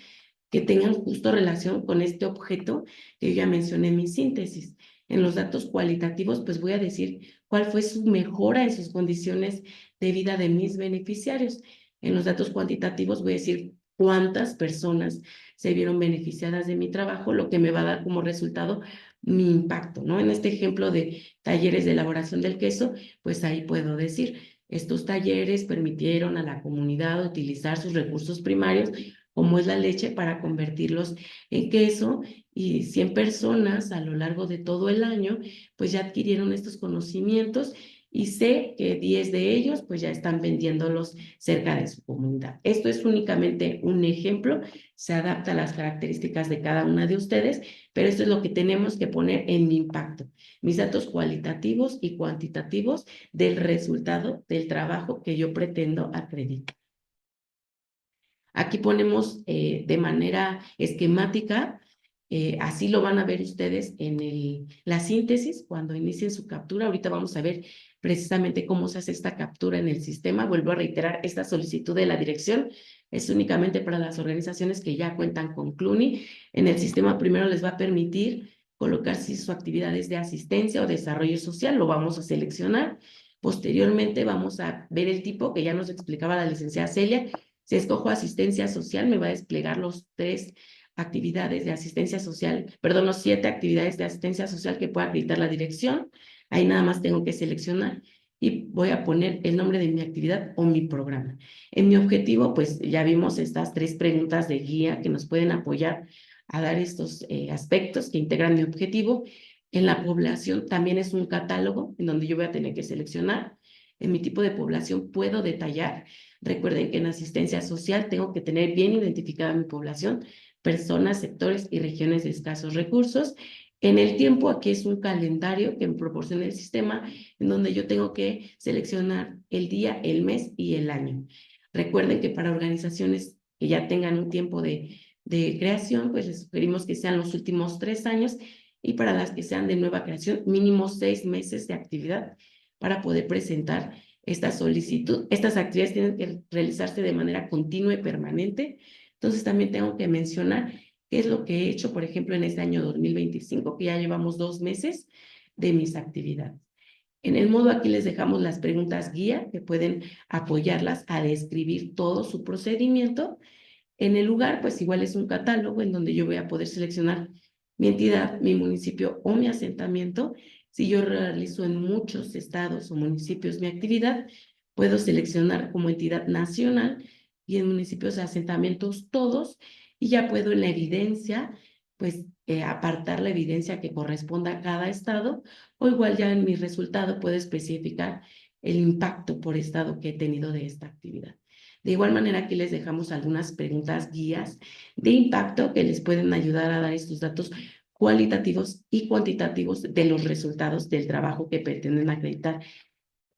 que tengan justo relación con este objeto que yo ya mencioné en mi síntesis. En los datos cualitativos, pues voy a decir cuál fue su mejora en sus condiciones de vida de mis beneficiarios. En los datos cuantitativos voy a decir cuántas personas se vieron beneficiadas de mi trabajo, lo que me va a dar como resultado mi impacto, ¿no? En este ejemplo de talleres de elaboración del queso, pues ahí puedo decir, estos talleres permitieron a la comunidad utilizar sus recursos primarios, como es la leche, para convertirlos en queso, y 100 personas a lo largo de todo el año, pues ya adquirieron estos conocimientos y sé que 10 de ellos pues ya están vendiéndolos cerca de su comunidad. Esto es únicamente un ejemplo, se adapta a las características de cada una de ustedes, pero esto es lo que tenemos que poner en mi impacto, mis datos cualitativos y cuantitativos del resultado del trabajo que yo pretendo acreditar. Aquí ponemos de manera esquemática, así lo van a ver ustedes en la síntesis cuando inicien su captura. Ahorita vamos a ver precisamente cómo se hace esta captura en el sistema. Vuelvo a reiterar, esta solicitud de la dirección es únicamente para las organizaciones que ya cuentan con CLUNY. En el sistema primero les va a permitir colocar si su actividad es de asistencia o desarrollo social, lo vamos a seleccionar. Posteriormente vamos a ver el tipo que ya nos explicaba la licenciada Celia. Si escojo asistencia social, me va a desplegar los 3 actividades de asistencia social, perdón, los 7 actividades de asistencia social que puede acreditar la dirección. Ahí nada más tengo que seleccionar y voy a poner el nombre de mi actividad o mi programa. En mi objetivo, pues ya vimos estas 3 preguntas de guía que nos pueden apoyar a dar estos aspectos que integran mi objetivo. En la población también es un catálogo en donde yo voy a tener que seleccionar. En mi tipo de población puedo detallar. Recuerden que en asistencia social tengo que tener bien identificada mi población, personas, sectores y regiones de escasos recursos. En el tiempo, aquí es un calendario que me proporciona el sistema en donde yo tengo que seleccionar el día, el mes y el año. Recuerden que para organizaciones que ya tengan un tiempo de creación, pues les sugerimos que sean los últimos 3 años, y para las que sean de nueva creación, mínimo 6 meses de actividad para poder presentar esta solicitud. Estas actividades tienen que realizarse de manera continua y permanente. Entonces también tengo que mencionar qué es lo que he hecho, por ejemplo, en este año 2025, que ya llevamos 2 meses de mis actividades. En el modo aquí les dejamos las preguntas guía que pueden apoyarlas a describir todo su procedimiento. En el lugar, pues igual es un catálogo en donde yo voy a poder seleccionar mi entidad, mi municipio o mi asentamiento. Si yo realizo en muchos estados o municipios mi actividad, puedo seleccionar como entidad nacional y en municipios y asentamientos todos, y ya puedo en la evidencia, pues apartar la evidencia que corresponda a cada estado, o igual ya en mi resultado puedo especificar el impacto por estado que he tenido de esta actividad. De igual manera, aquí les dejamos algunas preguntas guías de impacto que les pueden ayudar a dar estos datos cualitativos y cuantitativos de los resultados del trabajo que pretenden acreditar.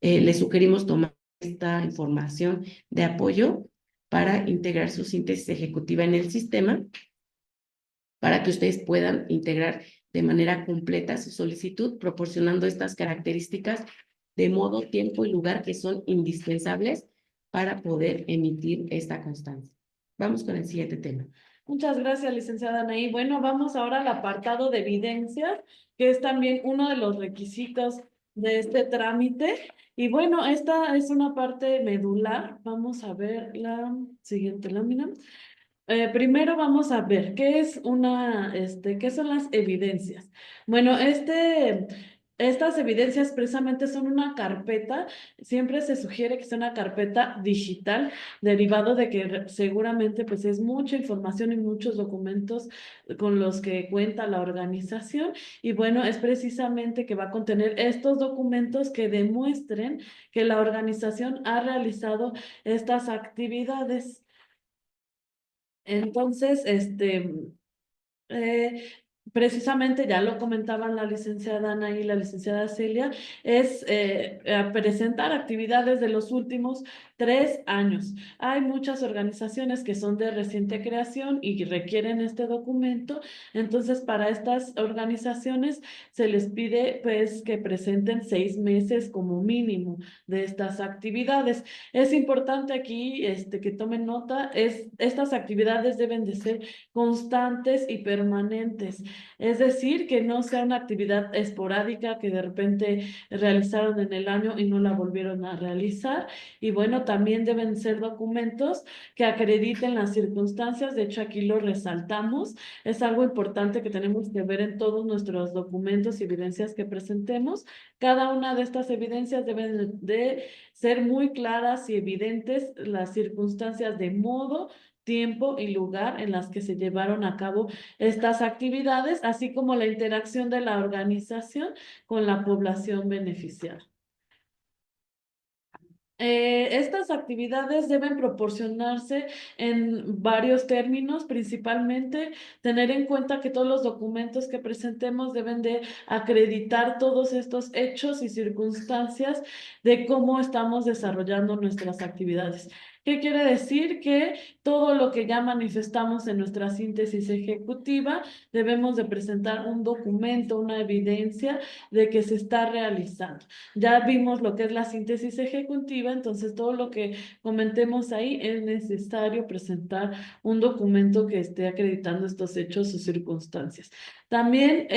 Les sugerimos tomar esta información de apoyo para integrar su síntesis ejecutiva en el sistema, para que ustedes puedan integrar de manera completa su solicitud, proporcionando estas características de modo, tiempo y lugar que son indispensables para poder emitir esta constancia. Vamos con el siguiente tema. Muchas gracias, licenciada Anaí. Bueno, vamos ahora al apartado de evidencias, que es también uno de los requisitos de este trámite. Y bueno, esta es una parte medular. Vamos a ver la siguiente lámina. Primero vamos a ver qué es qué son las evidencias. Bueno, estas evidencias precisamente son una carpeta. Siempre se sugiere que sea una carpeta digital, derivado de que seguramente pues es mucha información y muchos documentos con los que cuenta la organización. Y bueno, es precisamente que va a contener estos documentos que demuestren que la organización ha realizado estas actividades. Entonces, eh, precisamente ya lo comentaban la licenciada Ana y la licenciada Celia, es presentar actividades de los últimos 3 años. Hay muchas organizaciones que son de reciente creación y requieren este documento. Entonces, para estas organizaciones se les pide pues que presenten 6 meses como mínimo de estas actividades. Es importante aquí que tomen nota, estas actividades deben de ser constantes y permanentes. Es decir, que no sea una actividad esporádica que de repente realizaron en el año y no la volvieron a realizar. Y bueno, también deben ser documentos que acrediten las circunstancias. De hecho, aquí lo resaltamos. Es algo importante que tenemos que ver en todos nuestros documentos y evidencias que presentemos. Cada una de estas evidencias deben de ser muy claras y evidentes las circunstancias de modo, tiempo y lugar en las que se llevaron a cabo estas actividades, así como la interacción de la organización con la población beneficiada. Estas actividades deben proporcionarse en varios términos, principalmente tener en cuenta que todos los documentos que presentemos deben de acreditar todos estos hechos y circunstancias de cómo estamos desarrollando nuestras actividades. ¿Qué quiere decir? Que todo lo que ya manifestamos en nuestra síntesis ejecutiva debemos de presentar un documento, una evidencia de que se está realizando. Ya vimos lo que es la síntesis ejecutiva, entonces todo lo que comentemos ahí es necesario presentar un documento que esté acreditando estos hechos o circunstancias. También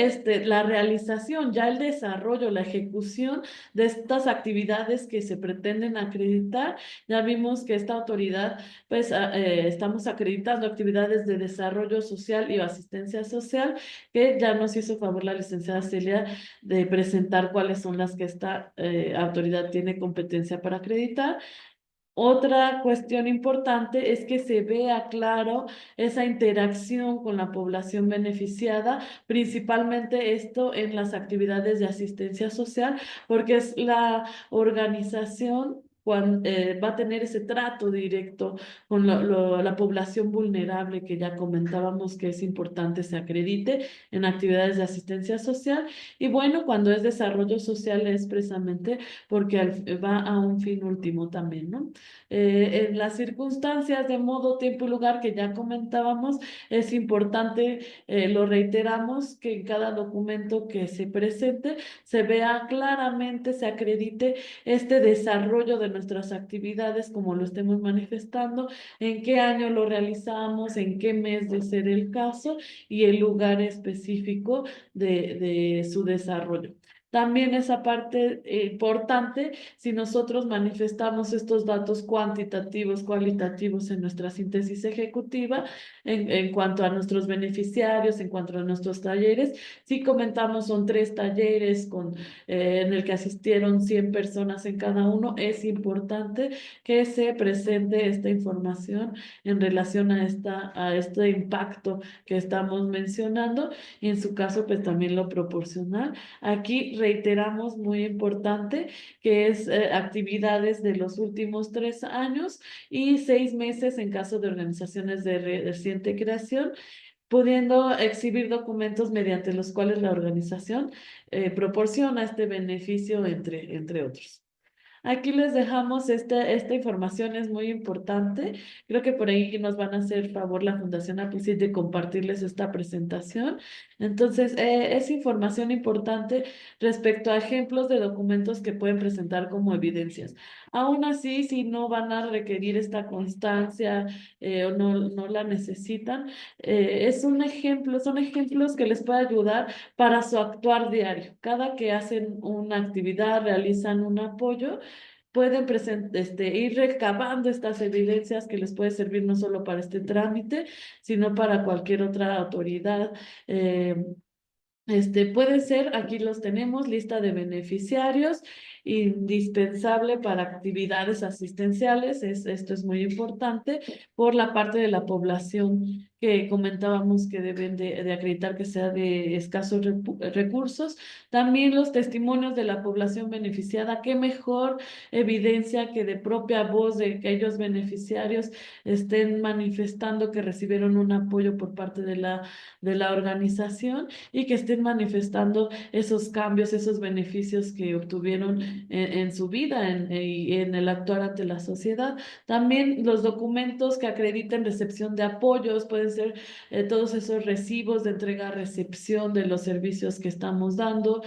la realización, ya el desarrollo, la ejecución de estas actividades que se pretenden acreditar. Ya vimos que esta autoridad, pues estamos acreditando actividades de desarrollo social y asistencia social, que ya nos hizo favor la licenciada Celia de presentar cuáles son las que esta autoridad tiene competencia para acreditar. Otra cuestión importante es que se vea claro esa interacción con la población beneficiada, principalmente esto en las actividades de asistencia social, porque es la organización va a tener ese trato directo con la población vulnerable que ya comentábamos que es importante se acredite en actividades de asistencia social. Y bueno, cuando es desarrollo social es precisamente porque va a un fin último también, ¿no? En las circunstancias de modo, tiempo y lugar que ya comentábamos, es importante, lo reiteramos, que en cada documento que se presente se vea claramente, se acredite este desarrollo de nuestras actividades como lo estemos manifestando, en qué año lo realizamos, en qué mes de ser el caso y el lugar específico de su desarrollo. También esa parte importante, si nosotros manifestamos estos datos cuantitativos, cualitativos en nuestra síntesis ejecutiva, en cuanto a nuestros beneficiarios, en cuanto a nuestros talleres, si comentamos son 3 talleres en el que asistieron 100 personas en cada uno, es importante que se presente esta información en relación a este impacto que estamos mencionando y en su caso pues también lo proporcional. Aquí reiteramos muy importante que es actividades de los últimos 3 años y 6 meses en caso de organizaciones de reciente creación, pudiendo exhibir documentos mediante los cuales la organización proporciona este beneficio entre otros. Aquí les dejamos esta información, es muy importante. Creo que por ahí nos van a hacer favor la Fundación APICID de compartirles esta presentación. Entonces, es información importante respecto a ejemplos de documentos que pueden presentar como evidencias. Aún así, si no van a requerir esta constancia o no la necesitan, son ejemplos que les puede ayudar para su actuar diario. Cada que hacen una actividad, realizan un apoyo, pueden ir recabando estas evidencias que les puede servir no solo para este trámite, sino para cualquier otra autoridad. Puede ser, aquí los tenemos, lista de beneficiarios, indispensable para actividades asistenciales, esto es muy importante, por la parte de la población que comentábamos que deben de acreditar que sea de escasos recursos. También los testimonios de la población beneficiada, qué mejor evidencia que de propia voz de aquellos beneficiarios estén manifestando que recibieron un apoyo por parte de la organización y que estén manifestando esos cambios, esos beneficios que obtuvieron en su vida y en el actuar ante la sociedad. También los documentos que acrediten recepción de apoyos, pueden ser todos esos recibos de entrega-recepción de los servicios que estamos dando,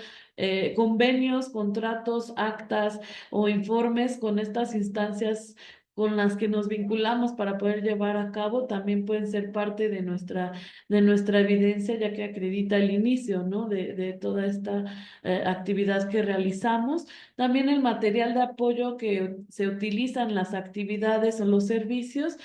convenios, contratos, actas o informes con estas instancias con las que nos vinculamos para poder llevar a cabo, también pueden ser parte de nuestra evidencia, ya que acredita el inicio, ¿no? de toda esta actividad que realizamos. También el material de apoyo que se utiliza en las actividades o los servicios,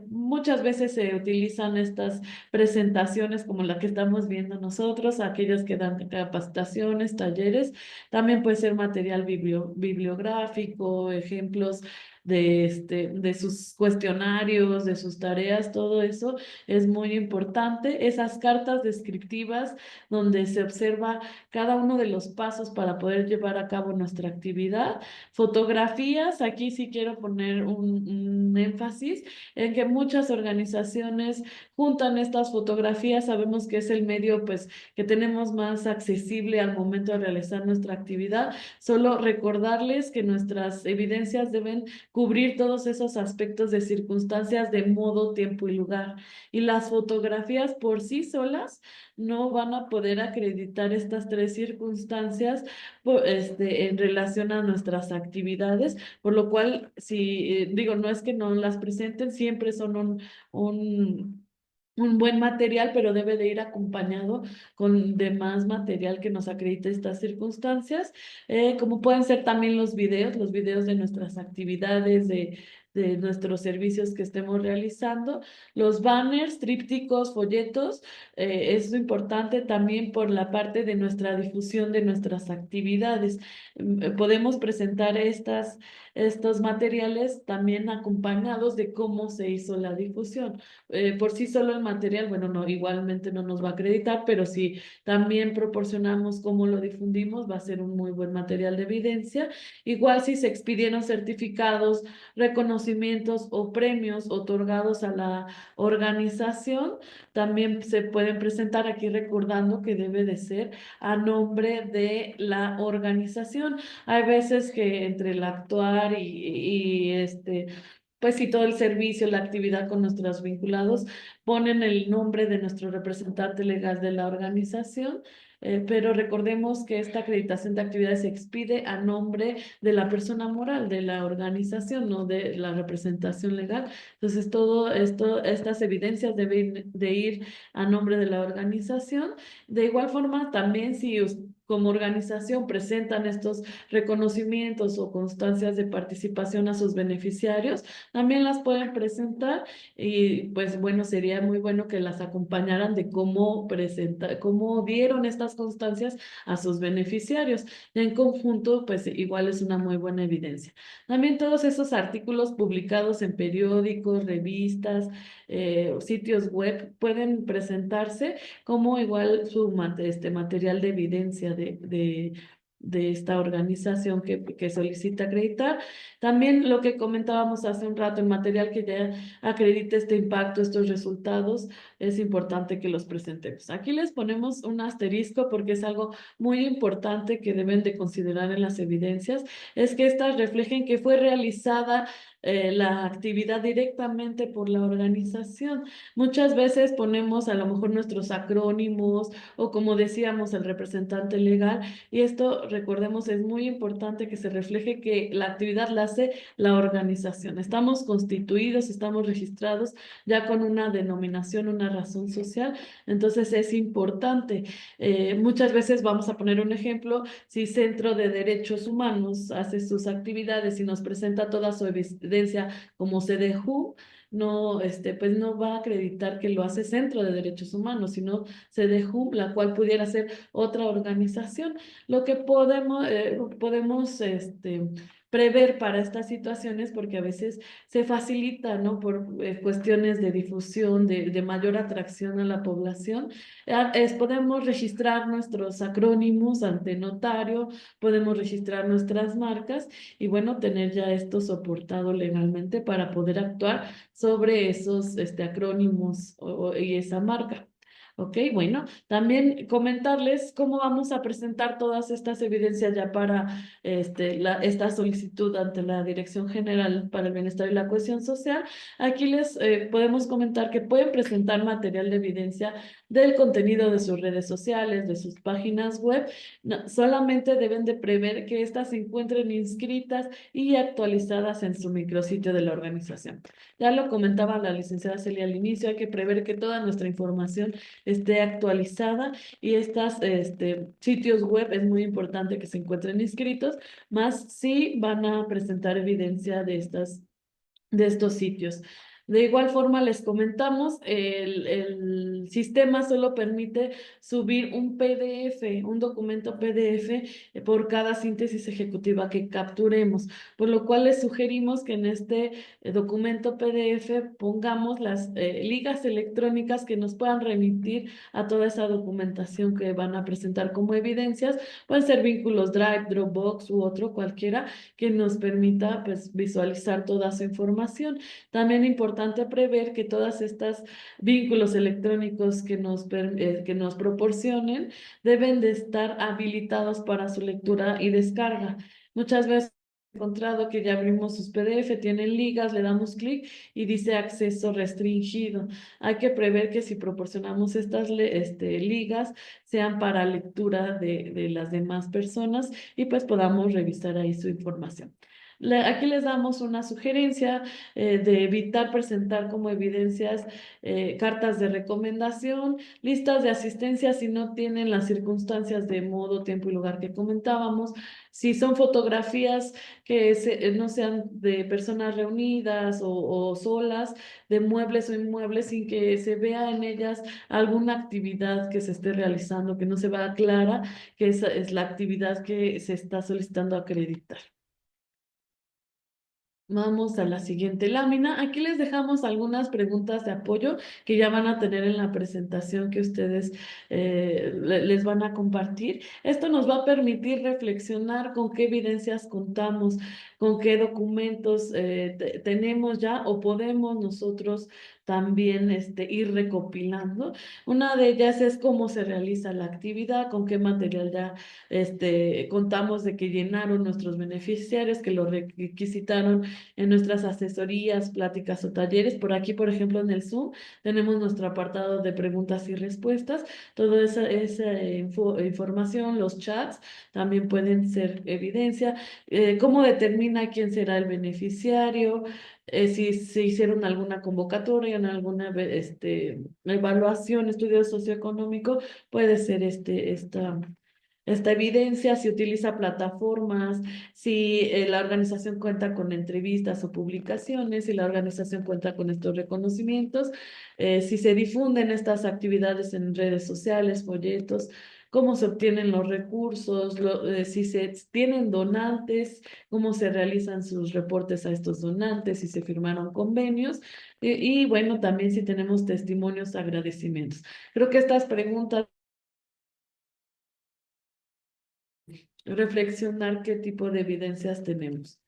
muchas veces se utilizan estas presentaciones como la que estamos viendo nosotros, aquellos que dan capacitaciones, talleres, también puede ser material bibliográfico, ejemplos de sus cuestionarios, de sus tareas, todo eso es muy importante. Esas cartas descriptivas donde se observa cada uno de los pasos para poder llevar a cabo nuestra actividad. Fotografías, aquí sí quiero poner un énfasis en que muchas organizaciones juntan estas fotografías, sabemos que es el medio pues que tenemos más accesible al momento de realizar nuestra actividad. Solo recordarles que nuestras evidencias deben cubrir todos esos aspectos de circunstancias de modo, tiempo y lugar. Y las fotografías por sí solas no van a poder acreditar estas 3 circunstancias en relación a nuestras actividades, por lo cual, si digo, no es que no las presenten, siempre son un buen material, pero debe de ir acompañado con demás material que nos acredite estas circunstancias, como pueden ser también los videos de nuestras actividades, de nuestros servicios que estemos realizando. Los banners, trípticos, folletos, es importante también por la parte de nuestra difusión de nuestras actividades. Podemos presentar estos materiales también acompañados de cómo se hizo la difusión. Por sí solo el material, bueno, no, igualmente no nos va a acreditar, pero si también proporcionamos cómo lo difundimos, va a ser un muy buen material de evidencia. Igual si se expidieron certificados, reconocimientos o premios otorgados a la organización, también se pueden presentar aquí recordando que debe de ser a nombre de la organización. Hay veces que entre el actuar pues sí, todo el servicio, la actividad con nuestros vinculados, ponen el nombre de nuestro representante legal de la organización, pero recordemos que esta acreditación de actividades se expide a nombre de la persona moral de la organización, no de la representación legal. Entonces, todo esto, estas evidencias deben de ir a nombre de la organización. De igual forma, también si como organización presentan estos reconocimientos o constancias de participación a sus beneficiarios, también las pueden presentar y pues bueno, sería muy bueno que las acompañaran de cómo dieron estas constancias a sus beneficiarios. En conjunto, pues igual es una muy buena evidencia. También todos esos artículos publicados en periódicos, revistas, sitios web pueden presentarse como igual su material de evidencia de esta organización que solicita acreditar. También lo que comentábamos hace un rato, el material que ya acredite este impacto, estos resultados, es importante que los presentemos. Aquí les ponemos un asterisco porque es algo muy importante que deben de considerar en las evidencias, es que estas reflejen que fue realizada la actividad directamente por la organización. Muchas veces ponemos a lo mejor nuestros acrónimos o como decíamos el representante legal y esto recordemos es muy importante que se refleje que la actividad la hace la organización. Estamos constituidos, estamos registrados ya con una denominación, una razón social, entonces es importante. Muchas veces vamos a poner un ejemplo, si Centro de Derechos Humanos hace sus actividades y nos presenta toda su evidencia como CDHU, no, pues no va a acreditar que lo hace Centro de Derechos Humanos, sino CDHU, la cual pudiera ser otra organización. Lo que podemos prever para estas situaciones, porque a veces se facilita, ¿no? Por cuestiones de difusión, de mayor atracción a la población, podemos registrar nuestros acrónimos ante notario, podemos registrar nuestras marcas y bueno, tener ya esto soportado legalmente para poder actuar sobre esos acrónimos y esa marca. Ok, bueno, también comentarles cómo vamos a presentar todas estas evidencias ya para esta solicitud ante la Dirección General para el Bienestar y la Cohesión Social. Aquí les podemos comentar que pueden presentar material de evidencia del contenido de sus redes sociales, de sus páginas web. No, solamente deben de prever que éstas se encuentren inscritas y actualizadas en su micrositio de la organización. Ya lo comentaba la licenciada Celia al inicio, hay que prever que toda nuestra información esté actualizada y estos sitios web es muy importante que se encuentren inscritos, más si van a presentar evidencia de estos sitios. De igual forma, les comentamos, el sistema solo permite subir un PDF, un documento PDF por cada síntesis ejecutiva que capturemos, por lo cual les sugerimos que en este documento PDF pongamos las ligas electrónicas que nos puedan remitir a toda esa documentación que van a presentar como evidencias. Pueden ser vínculos Drive, Dropbox u otro cualquiera que nos permita pues, visualizar toda su información. También es importante prever que todas estas vínculos electrónicos que nos proporcionen deben de estar habilitados para su lectura y descarga. Muchas veces he encontrado que ya abrimos sus PDF, tienen ligas, le damos clic y dice acceso restringido. Hay que prever que si proporcionamos estas ligas sean para lectura de las demás personas y pues podamos revisar ahí su información. Aquí les damos una sugerencia de evitar presentar como evidencias cartas de recomendación, listas de asistencia si no tienen las circunstancias de modo, tiempo y lugar que comentábamos. Si son fotografías que no sean de personas reunidas o solas, de muebles o inmuebles, sin que se vea en ellas alguna actividad que se esté realizando, que no se vea clara que esa es la actividad que se está solicitando acreditar. Vamos a la siguiente lámina. Aquí les dejamos algunas preguntas de apoyo que ya van a tener en la presentación que ustedes les van a compartir. Esto nos va a permitir reflexionar con qué evidencias contamos, con qué documentos tenemos ya o podemos nosotros también ir recopilando. Una de ellas es cómo se realiza la actividad, con qué material ya contamos de que llenaron nuestros beneficiarios, que lo requisitaron en nuestras asesorías, pláticas o talleres. Por aquí, por ejemplo, en el Zoom, tenemos nuestro apartado de preguntas y respuestas. Toda esa información, los chats, también pueden ser evidencia. ¿Cómo determina quién será el beneficiario? Si se hicieron alguna convocatoria, en alguna evaluación, estudio socioeconómico, puede ser esta evidencia, si utiliza plataformas, si la organización cuenta con entrevistas o publicaciones, si la organización cuenta con estos reconocimientos, si se difunden estas actividades en redes sociales, folletos, cómo se obtienen los recursos, si se tienen donantes, cómo se realizan sus reportes a estos donantes, si se firmaron convenios y bueno, también si tenemos testimonios, agradecimientos. Creo que estas preguntas reflexionar qué tipo de evidencias tenemos.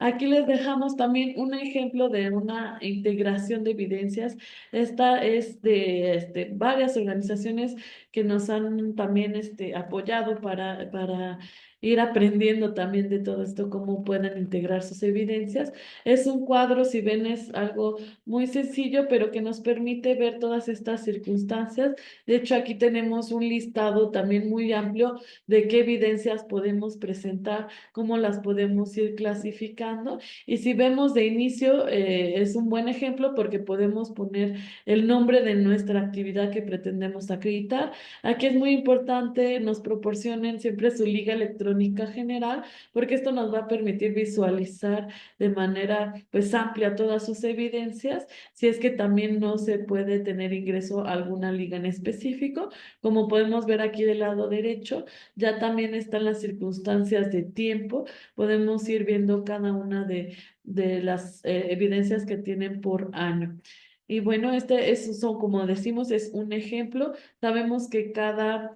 Aquí les dejamos también un ejemplo de una integración de evidencias. Esta es de varias organizaciones que nos han también apoyado para ir aprendiendo también de todo esto, cómo pueden integrar sus evidencias. Es un cuadro, si ven, es algo muy sencillo, pero que nos permite ver todas estas circunstancias. De hecho, aquí tenemos un listado también muy amplio de qué evidencias podemos presentar, cómo las podemos ir clasificando. Y si vemos de inicio, es un buen ejemplo porque podemos poner el nombre de nuestra actividad que pretendemos acreditar. Aquí es muy importante, nos proporcionen siempre su liga electrónica general, porque esto nos va a permitir visualizar de manera pues amplia todas sus evidencias, si es que también no se puede tener ingreso a alguna liga en específico. Como podemos ver aquí del lado derecho, ya también están las circunstancias de tiempo, podemos ir viendo cada una de las evidencias que tienen por año. Y bueno, esos son, como decimos, es un ejemplo. Sabemos que cada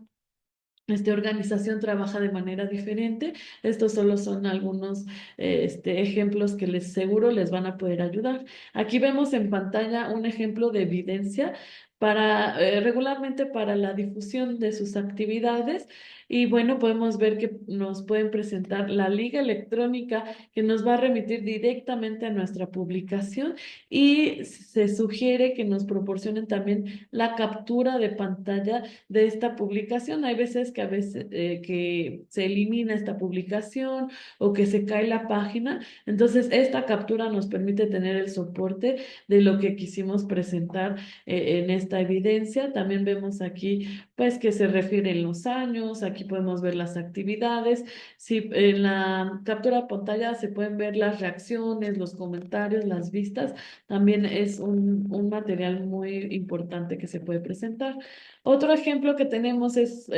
organización trabaja de manera diferente. Estos solo son algunos ejemplos que les seguro les van a poder ayudar. Aquí vemos en pantalla un ejemplo de evidencia para regularmente para la difusión de sus actividades. Y bueno, podemos ver que nos pueden presentar la liga electrónica que nos va a remitir directamente a nuestra publicación y se sugiere que nos proporcionen también la captura de pantalla de esta publicación. Hay veces que se elimina esta publicación o que se cae la página. Entonces, esta captura nos permite tener el soporte de lo que quisimos presentar en esta evidencia. También vemos aquí, pues, que se refieren los años. Aquí podemos ver las actividades. Si en la captura de pantalla se pueden ver las reacciones, los comentarios, las vistas. También es un material muy importante que se puede presentar. Otro ejemplo que tenemos es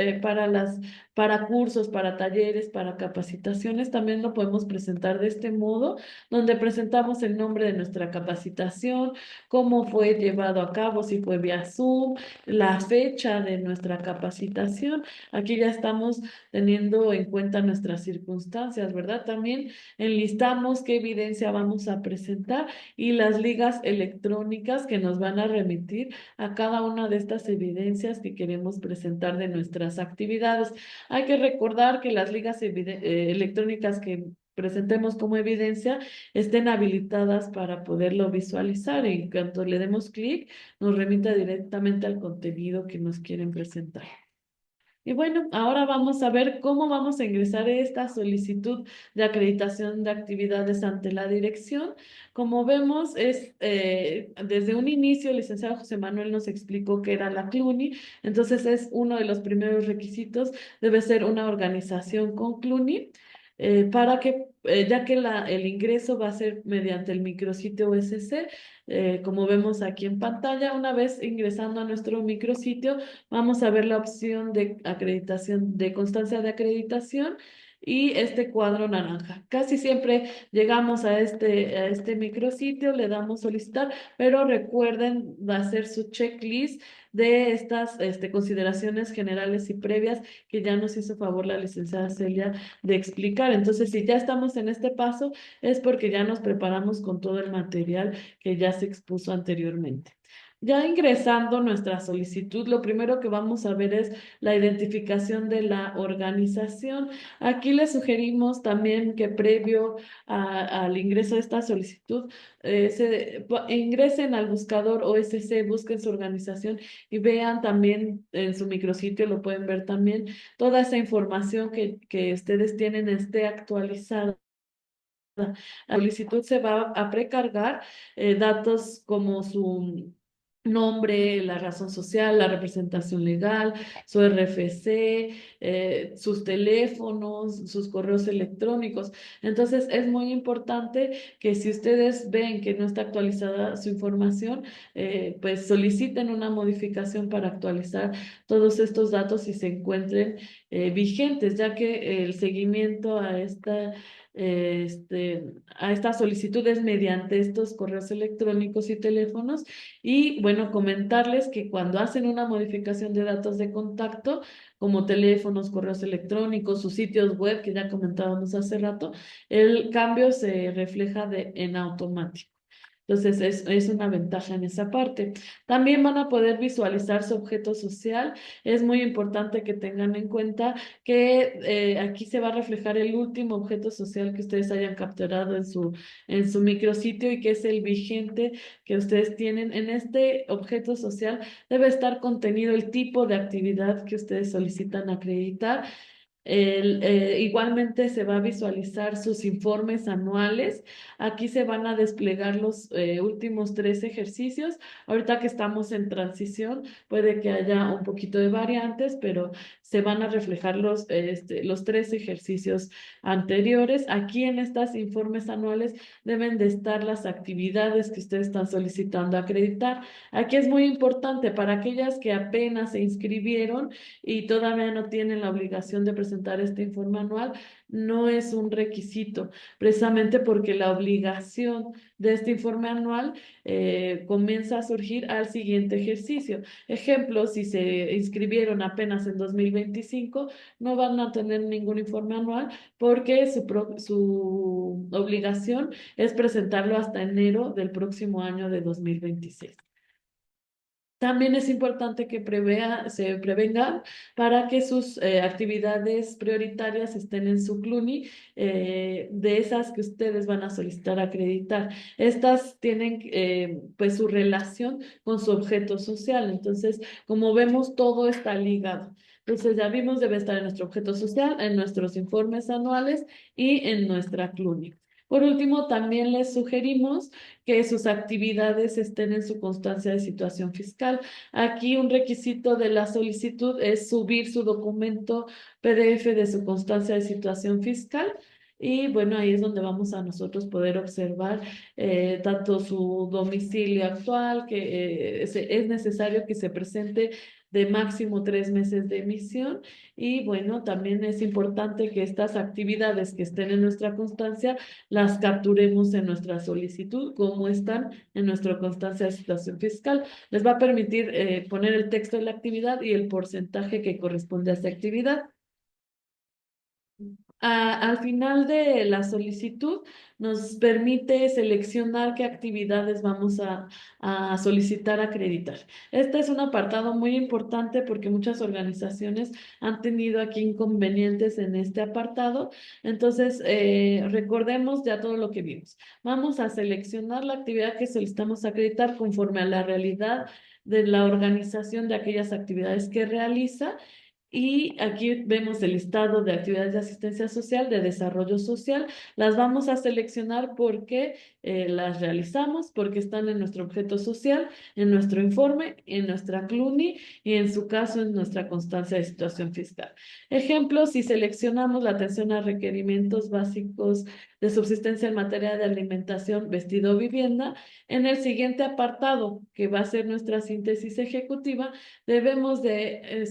para cursos, para talleres, para capacitaciones. También lo podemos presentar de este modo, donde presentamos el nombre de nuestra capacitación, cómo fue llevado a cabo, si fue vía Zoom, la fecha de nuestra capacitación. Aquí ya estamos teniendo en cuenta nuestras circunstancias, ¿verdad? También enlistamos qué evidencia vamos a presentar y las ligas electrónicas que nos van a remitir a cada una de estas evidencias que queremos presentar de nuestras actividades. Hay que recordar que las ligas electrónicas que presentemos como evidencia estén habilitadas para poderlo visualizar y en cuanto le demos clic nos remita directamente al contenido que nos quieren presentar. Y bueno, ahora vamos a ver cómo vamos a ingresar esta solicitud de acreditación de actividades ante la dirección. Como vemos, desde un inicio el licenciado José Manuel nos explicó que era la CLUNY, entonces es uno de los primeros requisitos, debe ser una organización con CLUNY. Para que, ya que el ingreso va a ser mediante el micrositio USC, como vemos aquí en pantalla, una vez ingresando a nuestro micrositio, vamos a ver la opción de acreditación, de constancia de acreditación y este cuadro naranja. Casi siempre llegamos a este micrositio, le damos solicitar, pero recuerden hacer su checklist de estas consideraciones generales y previas que ya nos hizo favor la licenciada Celia de explicar. Entonces, si ya estamos en este paso, es porque ya nos preparamos con todo el material que ya se expuso anteriormente. Ya ingresando nuestra solicitud, lo primero que vamos a ver es la identificación de la organización. Aquí les sugerimos también que previo al ingreso de esta solicitud, ingresen al buscador OSC, busquen su organización y vean también en su micrositio, lo pueden ver también, toda esa información que ustedes tienen esté actualizada. La solicitud se va a precargar datos como su nombre, la razón social, la representación legal, su RFC, sus teléfonos, sus correos electrónicos. Entonces, es muy importante que si ustedes ven que no está actualizada su información, pues soliciten una modificación para actualizar todos estos datos y se encuentren vigentes, ya que el seguimiento a estas solicitudes mediante estos correos electrónicos y teléfonos. Y bueno, comentarles que cuando hacen una modificación de datos de contacto, como teléfonos, correos electrónicos, sus sitios web, que ya comentábamos hace rato, el cambio se refleja en automático. Entonces, es una ventaja en esa parte. También van a poder visualizar su objeto social. Es muy importante que tengan en cuenta que aquí se va a reflejar el último objeto social que ustedes hayan capturado en su micrositio y que es el vigente que ustedes tienen. En este objeto social debe estar contenido el tipo de actividad que ustedes solicitan acreditar. Igualmente se va a visualizar sus informes anuales. Aquí se van a desplegar los últimos 3 ejercicios. Ahorita que estamos en transición, puede que haya un poquito de variantes, pero se van a reflejar los 3 ejercicios anteriores. Aquí en estos informes anuales deben de estar las actividades que ustedes están solicitando acreditar. Aquí es muy importante para aquellas que apenas se inscribieron y todavía no tienen la obligación de presentar este informe anual, no es un requisito, precisamente porque la obligación de este informe anual comienza a surgir al siguiente ejercicio. Ejemplo, si se inscribieron apenas en 2025, no van a tener ningún informe anual porque su obligación es presentarlo hasta enero del próximo año de 2026. También es importante que se prevengan para que sus actividades prioritarias estén en su CLUNY, de esas que ustedes van a solicitar acreditar. Estas tienen pues su relación con su objeto social. Entonces, como vemos, todo está ligado. Entonces, ya vimos, debe estar en nuestro objeto social, en nuestros informes anuales y en nuestra CLUNY. Por último, también les sugerimos que sus actividades estén en su constancia de situación fiscal. Aquí un requisito de la solicitud es subir su documento PDF de su constancia de situación fiscal. Y bueno, ahí es donde vamos a nosotros poder observar tanto su domicilio actual, que es necesario que se presente de máximo 3 meses de emisión. Y bueno, también es importante que estas actividades que estén en nuestra constancia las capturemos en nuestra solicitud, como están en nuestra constancia de situación fiscal. Les va a permitir poner el texto de la actividad y el porcentaje que corresponde a esa actividad. Al final de la solicitud nos permite seleccionar qué actividades vamos a solicitar acreditar. Este es un apartado muy importante porque muchas organizaciones han tenido aquí inconvenientes en este apartado. Entonces, recordemos ya todo lo que vimos. Vamos a seleccionar la actividad que solicitamos acreditar conforme a la realidad de la organización de aquellas actividades que realiza. y aquí vemos el listado de actividades de asistencia social, de desarrollo social. Las vamos a seleccionar porque las realizamos, porque están en nuestro objeto social, en nuestro informe, en nuestra CLUNI y en su caso en nuestra constancia de situación fiscal. Ejemplo, si seleccionamos la atención a requerimientos básicos de subsistencia en materia de alimentación, vestido o vivienda, en el siguiente apartado, que va a ser nuestra síntesis ejecutiva, debemos de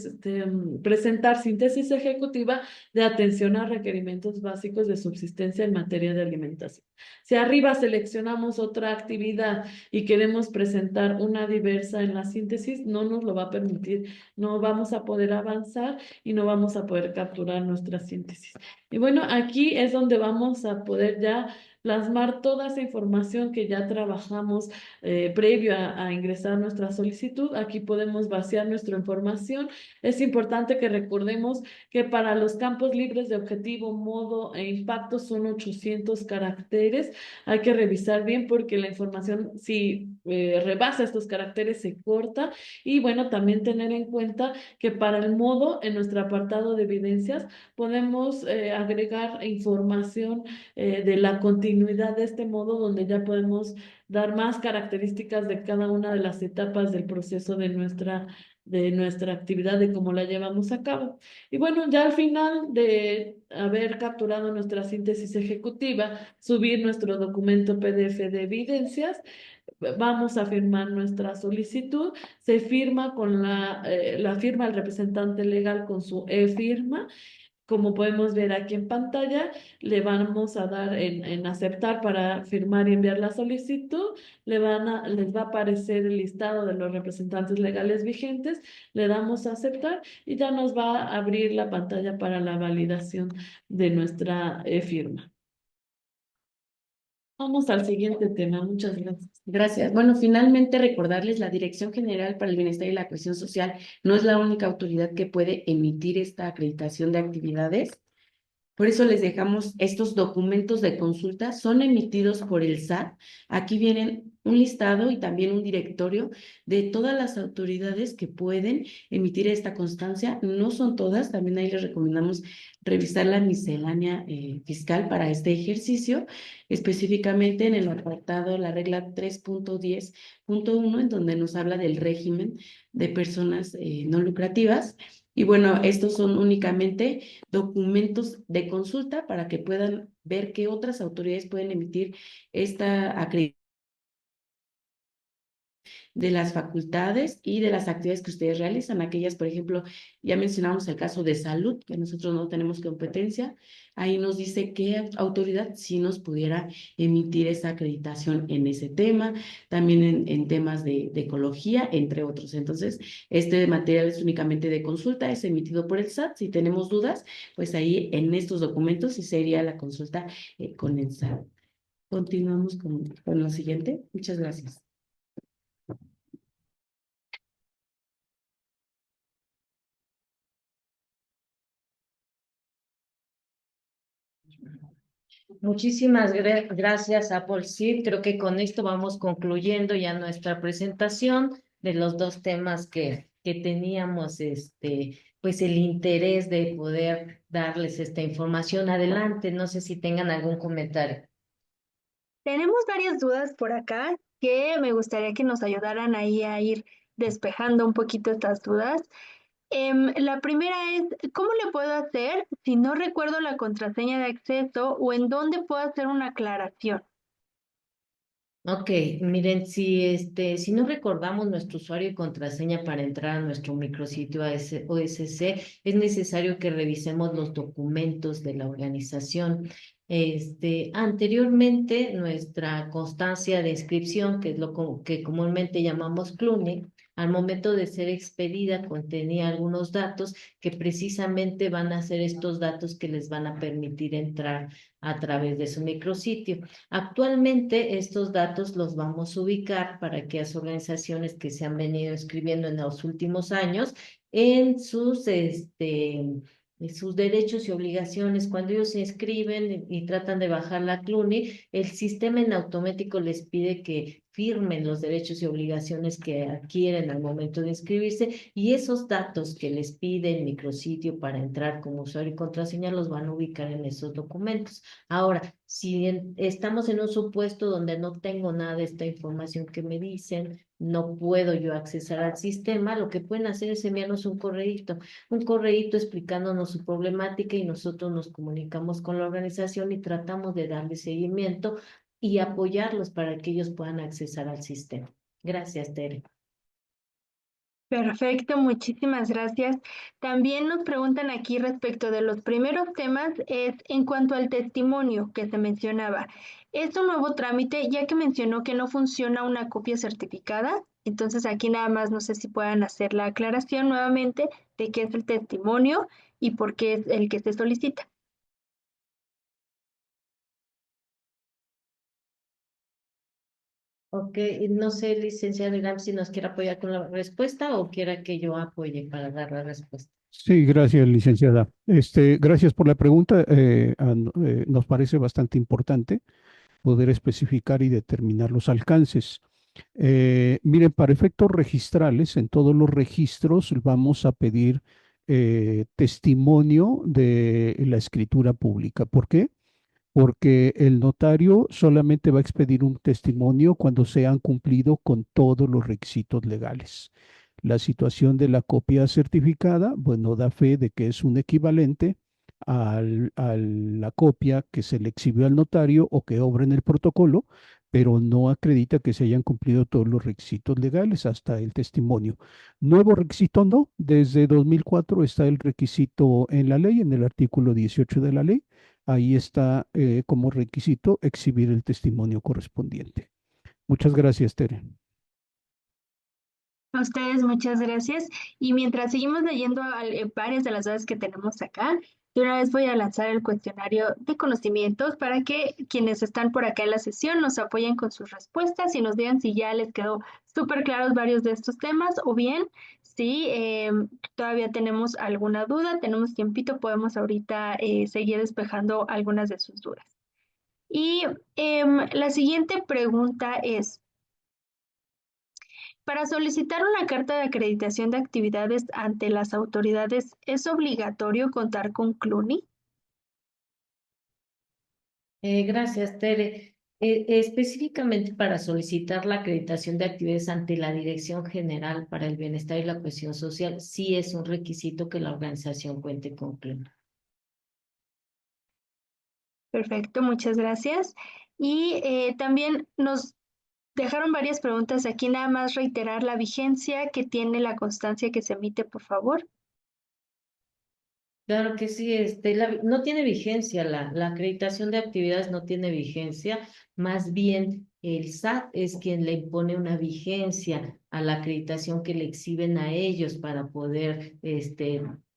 presentar síntesis ejecutiva de atención a requerimientos básicos de subsistencia en materia de alimentación. Si arriba seleccionamos otra actividad y queremos presentar una diversa en la síntesis, no nos lo va a permitir, no vamos a poder avanzar y no vamos a poder capturar nuestra síntesis. Y bueno, aquí es donde vamos a poder ya plasmar toda esa información que ya trabajamos previo a ingresar nuestra solicitud. Aquí podemos vaciar nuestra información. Es importante que recordemos que para los campos libres de objetivo, modo e impacto son 800 caracteres. Hay que revisar bien porque la información, si rebasa estos caracteres, se corta. Y bueno, también tener en cuenta que para el modo, en nuestro apartado de evidencias, podemos agregar información de la continuidad de este modo, donde ya podemos dar más características de cada una de las etapas del proceso de nuestra actividad, de cómo la llevamos a cabo. Y bueno, ya al final de haber capturado nuestra síntesis ejecutiva, subir nuestro documento PDF de evidencias, vamos a firmar nuestra solicitud, se firma con la firma del representante legal con su e-firma. Como podemos ver aquí en pantalla, le vamos a dar en aceptar para firmar y enviar la solicitud. Les va a aparecer el listado de los representantes legales vigentes. Le damos a aceptar y ya nos va a abrir la pantalla para la validación de nuestra firma. Vamos al siguiente tema. Muchas gracias. Gracias. Bueno, finalmente recordarles, la Dirección General para el Bienestar y la Cohesión Social no es la única autoridad que puede emitir esta acreditación de actividades. Por eso les dejamos estos documentos de consulta, son emitidos por el SAT. Aquí vienen un listado y también un directorio de todas las autoridades que pueden emitir esta constancia. No son todas, también ahí les recomendamos revisar la miscelánea fiscal para este ejercicio, específicamente en el apartado, la regla 3.10.1, en donde nos habla del régimen de personas no lucrativas. Y bueno, estos son únicamente documentos de consulta para que puedan ver qué otras autoridades pueden emitir esta acreditación de las facultades y de las actividades que ustedes realizan. Aquellas, por ejemplo, ya mencionamos el caso de salud, que nosotros no tenemos competencia. Ahí nos dice qué autoridad sí nos pudiera emitir esa acreditación en ese tema, también en temas de ecología, entre otros. Entonces, este material es únicamente de consulta, es emitido por el SAT. Si tenemos dudas, pues ahí en estos documentos sí sería la consulta con el SAT. Continuamos con lo siguiente. Muchas gracias. Muchísimas gracias, Apolcid. Creo que con esto vamos concluyendo ya nuestra presentación de los dos temas que teníamos, pues el interés de poder darles esta información. Adelante, no sé si tengan algún comentario. Tenemos varias dudas por acá que me gustaría que nos ayudaran ahí a ir despejando un poquito estas dudas. La primera es, ¿cómo le puedo hacer si no recuerdo la contraseña de acceso o en dónde puedo hacer una aclaración? Ok, miren, si no recordamos nuestro usuario y contraseña para entrar a nuestro micrositio OSC, es necesario que revisemos los documentos de la organización. Anteriormente, nuestra constancia de inscripción, que es lo que comúnmente llamamos CLUNI, al momento de ser expedida contenía algunos datos que precisamente van a ser estos datos que les van a permitir entrar a través de su micrositio. Actualmente estos datos los vamos a ubicar para aquellas organizaciones que se han venido escribiendo en los últimos años en sus derechos y obligaciones. Cuando ellos se inscriben y tratan de bajar la CLUNI, el sistema en automático les pide que firmen los derechos y obligaciones que adquieren al momento de inscribirse, y esos datos que les pide el micrositio para entrar como usuario y contraseña los van a ubicar en esos documentos. Ahora, si estamos en un supuesto donde no tengo nada de esta información que me dicen, no puedo yo accesar al sistema, lo que pueden hacer es enviarnos un correíto explicándonos su problemática, y nosotros nos comunicamos con la organización y tratamos de darle seguimiento y apoyarlos para que ellos puedan accesar al sistema. Gracias, Tere. Perfecto, muchísimas gracias. También nos preguntan aquí respecto de los primeros temas, es en cuanto al testimonio que se mencionaba. Es un nuevo trámite, ya que mencionó que no funciona una copia certificada. Entonces aquí nada más no sé si puedan hacer la aclaración nuevamente de qué es el testimonio y por qué es el que se solicita. Ok, no sé, licenciado Irán, si nos quiere apoyar con la respuesta o quiera que yo apoye para dar la respuesta. Sí, gracias, licenciada. Gracias por la pregunta. Nos parece bastante importante poder especificar y determinar los alcances. Miren, para efectos registrales, en todos los registros vamos a pedir testimonio de la escritura pública. ¿Por qué? Porque el notario solamente va a expedir un testimonio cuando se han cumplido con todos los requisitos legales. La situación de la copia certificada, bueno, da fe de que es un equivalente a la copia que se le exhibió al notario o que obra en el protocolo, pero no acredita que se hayan cumplido todos los requisitos legales hasta el testimonio. Nuevo requisito no, desde 2004 está el requisito en la ley, en el artículo 18 de la ley. Ahí está como requisito exhibir el testimonio correspondiente. Muchas gracias, Tere. A ustedes muchas gracias. Y mientras seguimos leyendo varias de las dudas que tenemos acá, de una vez voy a lanzar el cuestionario de conocimientos para que quienes están por acá en la sesión nos apoyen con sus respuestas y nos digan si ya les quedó súper claros varios de estos temas o bien si todavía tenemos alguna duda, tenemos tiempito, podemos ahorita seguir despejando algunas de sus dudas. Y la siguiente pregunta es, para solicitar una carta de acreditación de actividades ante las autoridades, ¿es obligatorio contar con CLUNY? Gracias, Tere. Específicamente para solicitar la acreditación de actividades ante la Dirección General para el Bienestar y la Cohesión Social, sí es un requisito que la organización cuente con CLUNY. Perfecto, muchas gracias. Y también nos dejaron varias preguntas aquí, nada más reiterar la vigencia que tiene la constancia que se emite, por favor. Claro que sí, no tiene vigencia, la acreditación de actividades no tiene vigencia, más bien el SAT es quien le impone una vigencia a la acreditación que le exhiben a ellos para poder,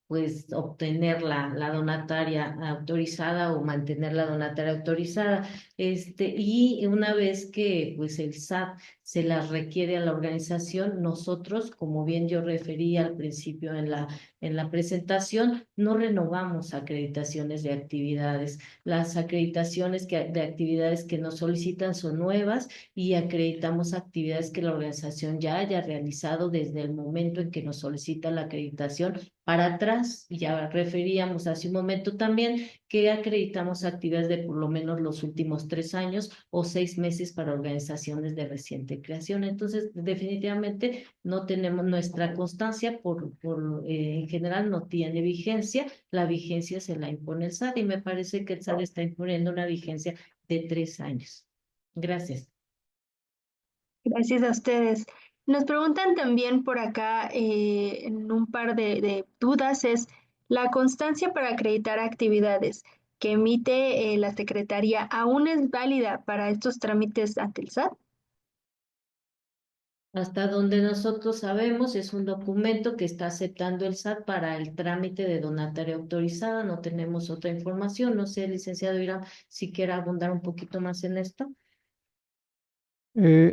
pues, obtener la donataria autorizada o mantener la donataria autorizada. Y una vez que, pues, el SAT se las requiere a la organización, nosotros, como bien yo referí al principio en la presentación, no renovamos acreditaciones de actividades. Las acreditaciones de actividades que nos solicitan son nuevas, y acreditamos actividades que la organización ya haya realizado desde el momento en que nos solicita la acreditación para atrás. Ya referíamos hace un momento también que acreditamos actividades de por lo menos los últimos 3 años o 6 meses para organizaciones de reciente creación. Entonces, definitivamente no tenemos nuestra constancia en general no tiene vigencia. La vigencia se la impone el SAT, y me parece que el SAT está imponiendo una vigencia de 3 años. Gracias. Gracias a ustedes. Nos preguntan también por acá en un par de dudas, es la constancia para acreditar actividades que emite la Secretaría, ¿aún es válida para estos trámites ante el SAT? Hasta donde nosotros sabemos, es un documento que está aceptando el SAT para el trámite de donataria autorizada. No tenemos otra información. No sé, licenciado Irán, si quiere abundar un poquito más en esto.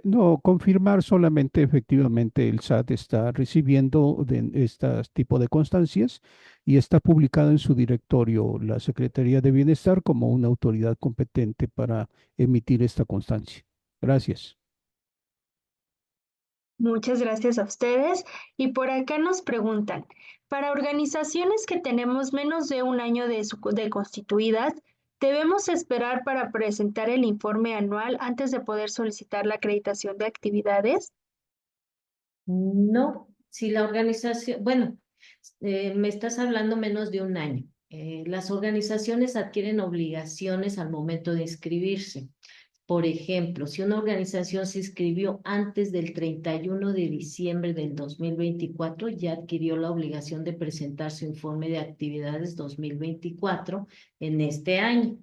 No, confirmar solamente efectivamente el SAT está recibiendo de este tipo de constancias y está publicado en su directorio la Secretaría de Bienestar como una autoridad competente para emitir esta constancia. Gracias. Muchas gracias a ustedes. Y por acá nos preguntan, para organizaciones que tenemos menos de un año de constituidas, ¿debemos esperar para presentar el informe anual antes de poder solicitar la acreditación de actividades? No, si la organización, bueno, me estás hablando menos de un año. Las organizaciones adquieren obligaciones al momento de inscribirse. Por ejemplo, si una organización se inscribió antes del 31 de diciembre del 2024, ya adquirió la obligación de presentar su informe de actividades 2024 en este año.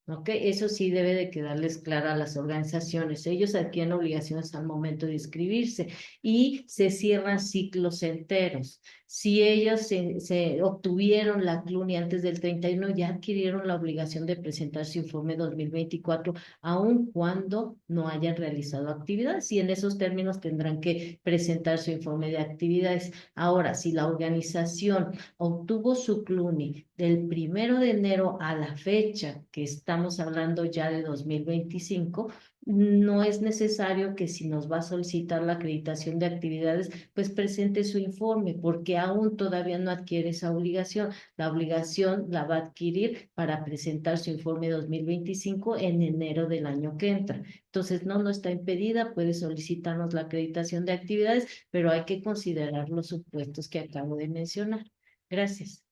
¿Ok? Eso sí debe de quedarles claro a las organizaciones. Ellos adquieren obligaciones al momento de inscribirse y se cierran ciclos enteros. Si ellos se obtuvieron la CLUNI antes del 31, ya adquirieron la obligación de presentar su informe 2024 aun cuando no hayan realizado actividades, y en esos términos tendrán que presentar su informe de actividades. Ahora, si la organización obtuvo su CLUNI del 1 de enero a la fecha, que estamos hablando ya de 2025, no es necesario que si nos va a solicitar la acreditación de actividades, pues presente su informe, porque aún todavía no adquiere esa obligación. La obligación la va a adquirir para presentar su informe 2025 en enero del año que entra. Entonces, no está impedida, puede solicitarnos la acreditación de actividades, pero hay que considerar los supuestos que acabo de mencionar. Gracias.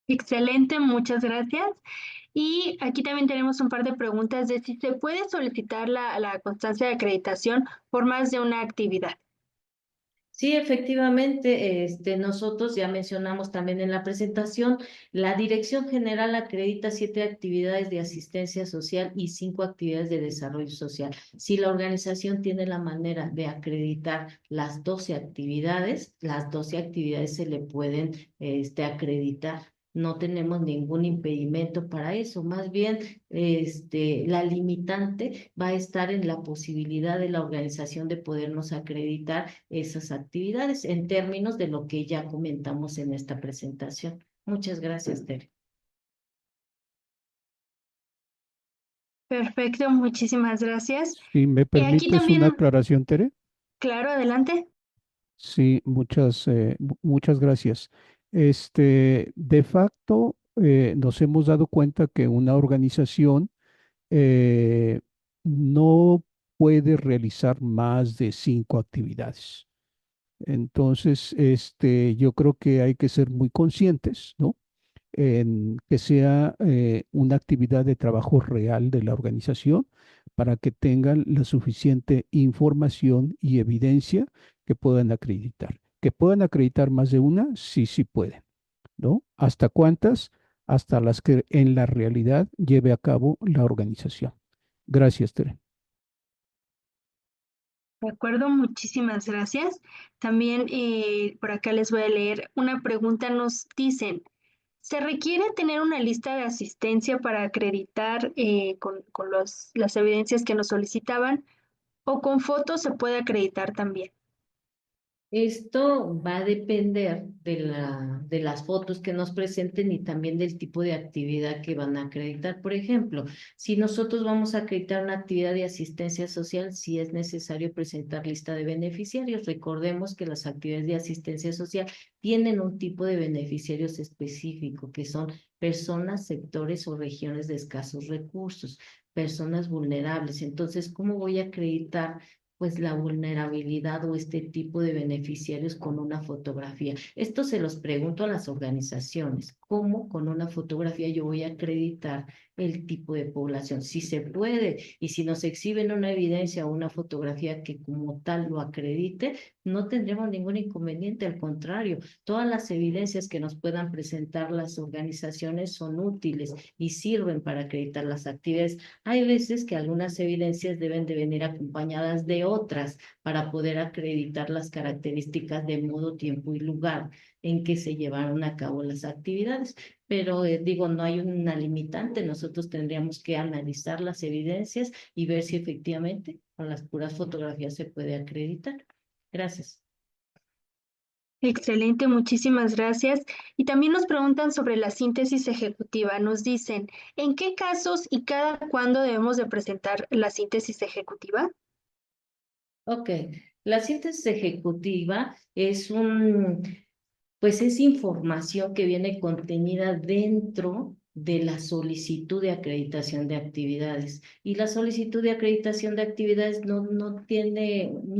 Excelente, muchas gracias. Y aquí también tenemos un par de preguntas de si se puede solicitar la constancia de acreditación por más de una actividad. Sí, efectivamente, nosotros ya mencionamos también en la presentación, la Dirección General acredita 7 actividades de asistencia social y 5 actividades de desarrollo social. Si la organización tiene la manera de acreditar las 12 actividades se le pueden acreditar. No tenemos ningún impedimento para eso, más bien la limitante va a estar en la posibilidad de la organización de podernos acreditar esas actividades en términos de lo que ya comentamos en esta presentación. Muchas gracias, Tere. Perfecto, muchísimas gracias. Si me Y aquí permites una también, aclaración, Tere. claro, adelante. Sí, muchas gracias. De facto, nos hemos dado cuenta que una organización eh, no puede realizar más de 5 actividades. Entonces, yo creo que hay que ser muy conscientes, ¿no? En que sea una actividad de trabajo real de la organización para que tengan la suficiente información y evidencia que puedan acreditar. Que puedan acreditar más de una, sí, sí pueden, ¿no? ¿Hasta cuántas? Hasta las que en la realidad lleve a cabo la organización. Gracias, Tere. De acuerdo, muchísimas gracias. También por acá les voy a leer una pregunta. Nos dicen, ¿se requiere tener una lista de asistencia para acreditar con las evidencias que nos solicitaban o con fotos se puede acreditar también? Esto va a depender de las fotos que nos presenten y también del tipo de actividad que van a acreditar. Por ejemplo, si nosotros vamos a acreditar una actividad de asistencia social, sí es necesario presentar lista de beneficiarios. Recordemos que las actividades de asistencia social tienen un tipo de beneficiarios específico, que son personas, sectores o regiones de escasos recursos, personas vulnerables. Entonces, ¿cómo voy a acreditar pues la vulnerabilidad o este tipo de beneficiarios con una fotografía? Esto se los pregunto a las organizaciones. ¿Cómo con una fotografía yo voy a acreditar el tipo de población? Si se puede, y si nos exhiben una evidencia o una fotografía que como tal lo acredite, no tendremos ningún inconveniente. Al contrario, todas las evidencias que nos puedan presentar las organizaciones son útiles y sirven para acreditar las actividades. Hay veces que algunas evidencias deben de venir acompañadas de otras para poder acreditar las características de modo, tiempo y lugar en que se llevaron a cabo las actividades. Pero digo, no hay una limitante, nosotros tendríamos que analizar las evidencias y ver si efectivamente con las puras fotografías se puede acreditar. Gracias. Excelente, muchísimas gracias. Y también nos preguntan sobre la síntesis ejecutiva. Nos dicen, ¿en qué casos y cada cuándo debemos de presentar la síntesis ejecutiva? Ok, La síntesis ejecutiva es pues es información que viene contenida dentro de la solicitud de acreditación de actividades. Y la solicitud de acreditación de actividades no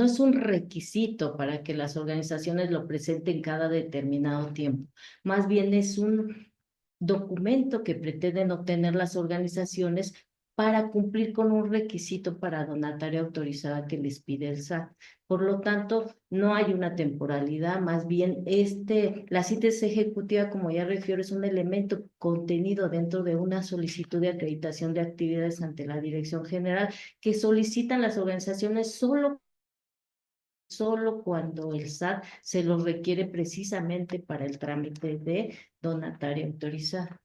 es un requisito para que las organizaciones lo presenten cada determinado tiempo. Más bien es un documento que pretenden obtener las organizaciones para cumplir con un requisito para donataria autorizada que les pide el SAT. Por lo tanto, no hay una temporalidad, más bien la síntesis ejecutiva, como ya refiero, es un elemento contenido dentro de una solicitud de acreditación de actividades ante la Dirección General que solicitan las organizaciones solo cuando el SAT se lo requiere precisamente para el trámite de donataria autorizada.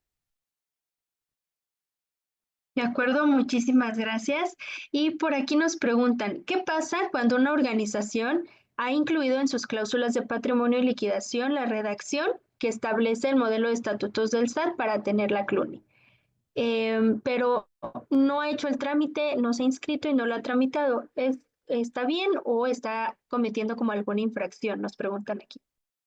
De acuerdo, muchísimas gracias. Y por aquí nos preguntan, ¿qué pasa cuando una organización ha incluido en sus cláusulas de patrimonio y liquidación la redacción que establece el modelo de estatutos del SAT para tener la CLUNI? Pero no ha hecho el trámite, no se ha inscrito y no lo ha tramitado. ¿Está bien o está cometiendo como alguna infracción? Nos preguntan aquí.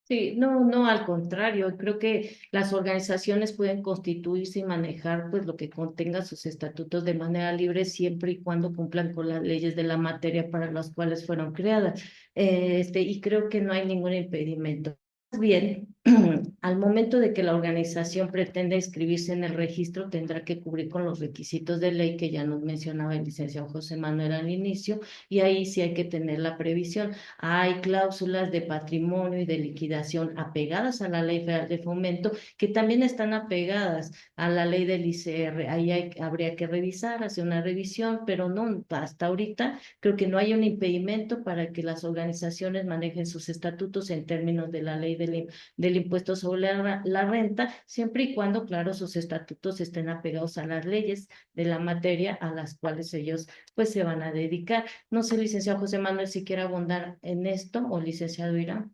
Sí, no, al contrario, creo que las organizaciones pueden constituirse y manejar pues lo que contenga sus estatutos de manera libre siempre y cuando cumplan con las leyes de la materia para las cuales fueron creadas. Y creo que no hay ningún impedimento. Más bien, al momento de que la organización pretenda inscribirse en el registro, tendrá que cubrir con los requisitos de ley que ya nos mencionaba el licenciado José Manuel al inicio, y ahí sí hay que tener la previsión. Hay cláusulas de patrimonio y de liquidación apegadas a la Ley Federal de Fomento que también están apegadas a la ley del ICR. Ahí habría que revisar, hacer una revisión, pero no, hasta ahorita creo que no hay un impedimento para que las organizaciones manejen sus estatutos en términos de la ley del impuesto sobre la renta, siempre y cuando, claro, sus estatutos estén apegados a las leyes de la materia a las cuales ellos pues se van a dedicar. No sé, licenciado José Manuel, si quiere abundar en esto o licenciado Irán.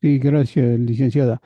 Sí, gracias, licenciada.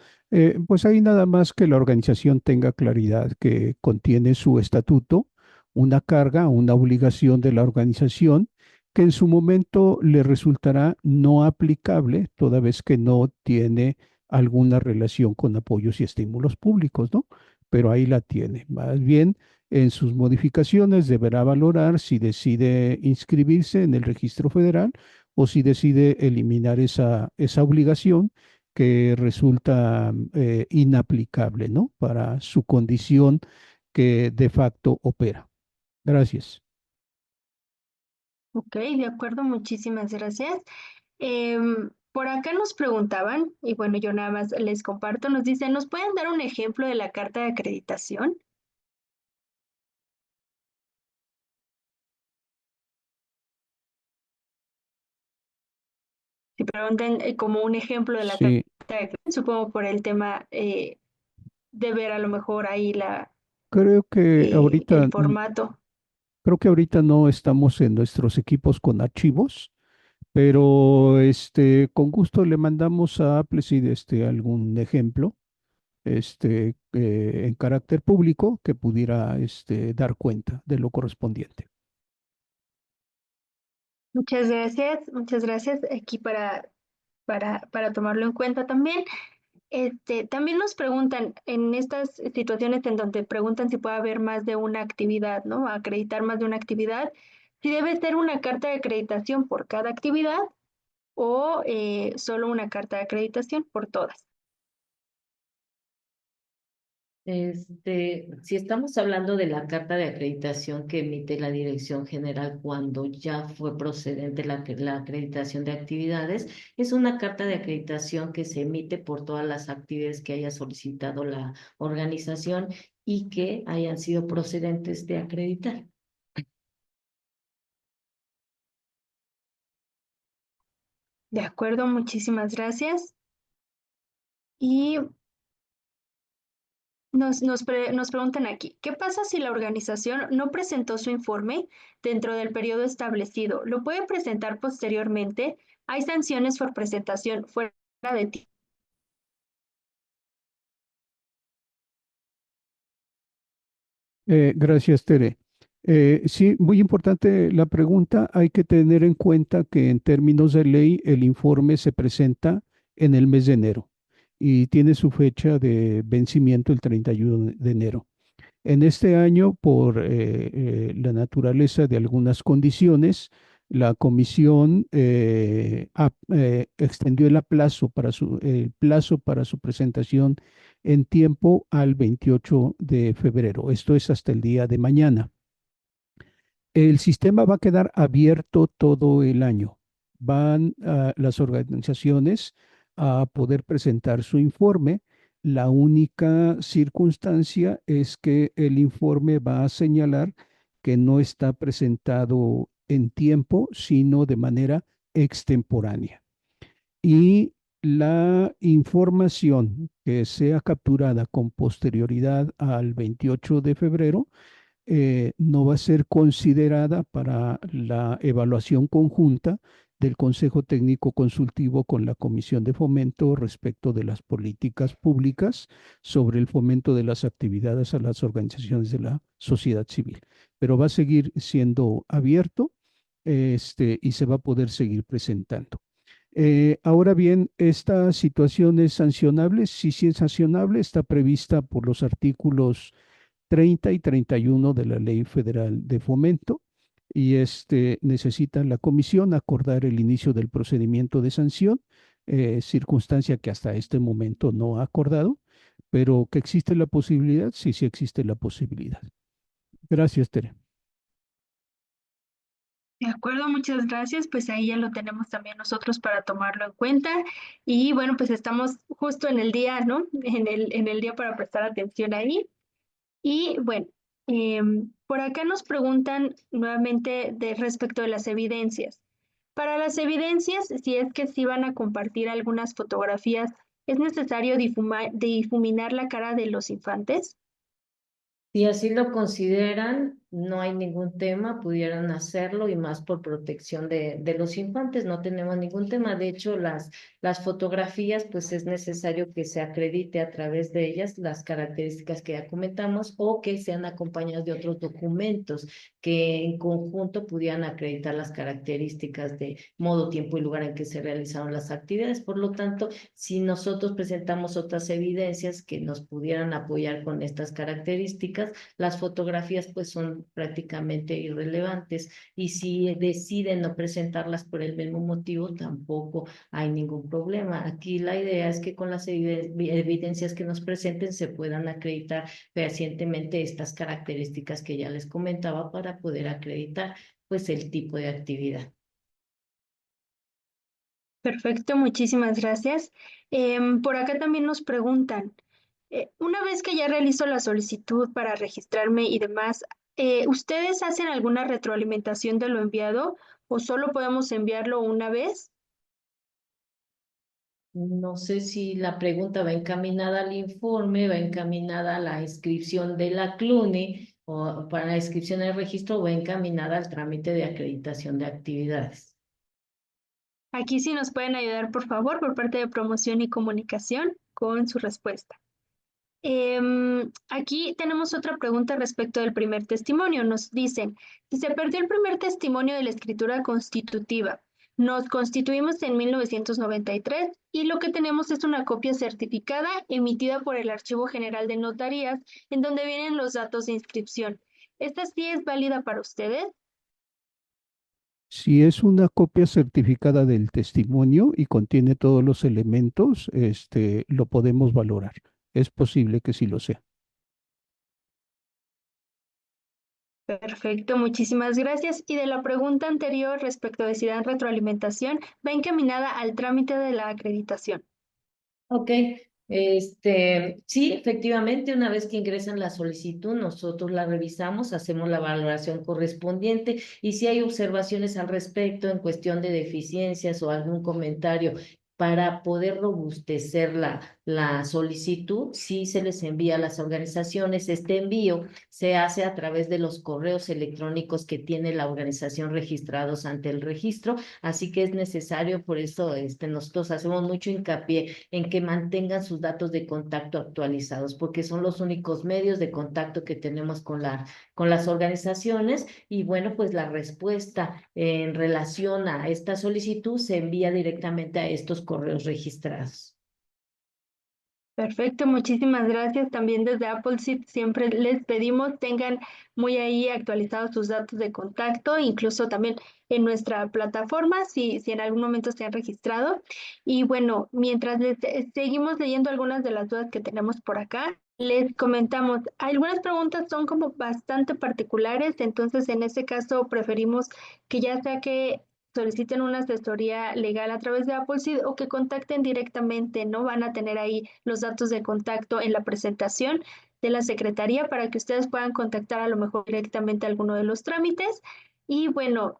Pues ahí nada más que la organización tenga claridad que contiene su estatuto, una carga, una obligación de la organización que en su momento le resultará no aplicable toda vez que no tiene alguna relación con apoyos y estímulos públicos, ¿no? Pero ahí la tiene. Más bien, en sus modificaciones deberá valorar si decide inscribirse en el registro federal o si decide eliminar esa obligación que resulta inaplicable, ¿no? Para su condición que de facto opera. Gracias. Ok, de acuerdo, muchísimas gracias. Por acá nos preguntaban, y bueno, yo nada más les comparto, nos dicen, ¿nos pueden dar un ejemplo de la carta de acreditación? Si preguntan como un ejemplo de la carta Sí, de acreditación, supongo por el tema de ver a lo mejor ahí creo que el ahorita, formato. creo que ahorita no estamos en nuestros equipos con archivos, pero con gusto le mandamos a Appleseed algún ejemplo en carácter público que pudiera dar cuenta de lo correspondiente. Muchas gracias aquí para tomarlo en cuenta también. También nos preguntan en estas situaciones en donde preguntan si puede haber más de una actividad, ¿no? Acreditar más de una actividad, si debe ser una carta de acreditación por cada actividad o solo una carta de acreditación por todas. Si estamos hablando de la carta de acreditación que emite la Dirección General cuando ya fue procedente la acreditación de actividades, es una carta de acreditación que se emite por todas las actividades que haya solicitado la organización y que hayan sido procedentes de acreditar. De acuerdo, muchísimas gracias. Y nos preguntan aquí, ¿qué pasa si la organización no presentó su informe dentro del periodo establecido? ¿Lo puede presentar posteriormente? ¿Hay sanciones por presentación fuera de ti? Gracias, Tere. Sí, muy importante la pregunta. Hay que tener en cuenta que en términos de ley el informe se presenta en el mes de enero y tiene su fecha de vencimiento el 31 de enero. En este año, por la naturaleza de algunas condiciones, la comisión extendió el plazo para su presentación en tiempo al 28 de febrero. Esto es hasta el día de mañana. El sistema va a quedar abierto todo el año. Van las organizaciones a poder presentar su informe. La única circunstancia es que el informe va a señalar que no está presentado en tiempo, sino de manera extemporánea. Y la información que sea capturada con posterioridad al 28 de febrero no va a ser considerada para la evaluación conjunta del Consejo Técnico Consultivo con la Comisión de Fomento respecto de las políticas públicas sobre el fomento de las actividades a las organizaciones de la sociedad civil. Pero va a seguir siendo abierto y se va a poder seguir presentando. Ahora bien, esta situación es sancionable. Si es sancionable, está prevista por los artículos 30 y 31 de la Ley Federal de Fomento y necesita la comisión acordar el inicio del procedimiento de sanción, circunstancia que hasta este momento no ha acordado, pero que existe la posibilidad, sí, sí existe la posibilidad. Gracias, Tere. De acuerdo, muchas gracias. Pues ahí ya lo tenemos también nosotros para tomarlo en cuenta. Y bueno, pues estamos justo en el día, ¿no? En el día para prestar atención ahí. Y bueno, por acá nos preguntan nuevamente de respecto de las evidencias. Para las evidencias, si es que sí van a compartir algunas fotografías, ¿es necesario difuminar la cara de los infantes? Si así lo consideran, no hay ningún tema, pudieran hacerlo y más por protección de los infantes, no tenemos ningún tema. De hecho, las fotografías, pues es necesario que se acredite a través de ellas las características que ya comentamos o que sean acompañadas de otros documentos que en conjunto pudieran acreditar las características de modo, tiempo y lugar en que se realizaron las actividades. Por lo tanto, si nosotros presentamos otras evidencias que nos pudieran apoyar con estas características, las fotografías pues son prácticamente irrelevantes y si deciden no presentarlas por el mismo motivo, tampoco hay ningún problema. Aquí la idea es que con las evidencias que nos presenten se puedan acreditar fehacientemente estas características que ya les comentaba para poder acreditar pues el tipo de actividad. Perfecto, muchísimas gracias. Por acá también nos preguntan, una vez que ya realizo la solicitud para registrarme y demás, ¿ustedes hacen alguna retroalimentación de lo enviado o solo podemos enviarlo una vez? No sé si la pregunta va encaminada al informe, va encaminada a la inscripción de la CLUNI o para la inscripción del registro o va encaminada al trámite de acreditación de actividades. Aquí sí nos pueden ayudar, por favor, por parte de promoción y comunicación con su respuesta. Aquí tenemos otra pregunta respecto del primer testimonio. Nos dicen, si se perdió el primer testimonio de la escritura constitutiva, nos constituimos en 1993 y lo que tenemos es una copia certificada emitida por el Archivo General de Notarías en donde vienen los datos de inscripción. ¿Esta sí es válida para ustedes? Si es una copia certificada del testimonio y contiene todos los elementos, lo podemos valorar. Es posible que sí lo sea. Perfecto, muchísimas gracias. Y de la pregunta anterior respecto de si dan retroalimentación, va encaminada al trámite de la acreditación. Ok, sí, efectivamente, una vez que ingresan la solicitud, nosotros la revisamos, hacemos la valoración correspondiente y si hay observaciones al respecto en cuestión de deficiencias o algún comentario para poder robustecer la solicitud, sí se les envía a las organizaciones. Este envío se hace a través de los correos electrónicos que tiene la organización registrados ante el registro, así que es necesario, por eso nosotros hacemos mucho hincapié en que mantengan sus datos de contacto actualizados, porque son los únicos medios de contacto que tenemos con las organizaciones. Y bueno, pues la respuesta en relación a esta solicitud se envía directamente a estos correos registrados. Perfecto, muchísimas gracias. También desde Appleseed siempre les pedimos tengan muy ahí actualizados sus datos de contacto, incluso también en nuestra plataforma, si en algún momento se han registrado. Y bueno, mientras seguimos leyendo algunas de las dudas que tenemos por acá, les comentamos, algunas preguntas son como bastante particulares, entonces en este caso preferimos que ya sea que soliciten una asesoría legal a través de Appleseed o que contacten directamente, ¿no? Van a tener ahí los datos de contacto en la presentación de la Secretaría para que ustedes puedan contactar a lo mejor directamente a alguno de los trámites. Y bueno,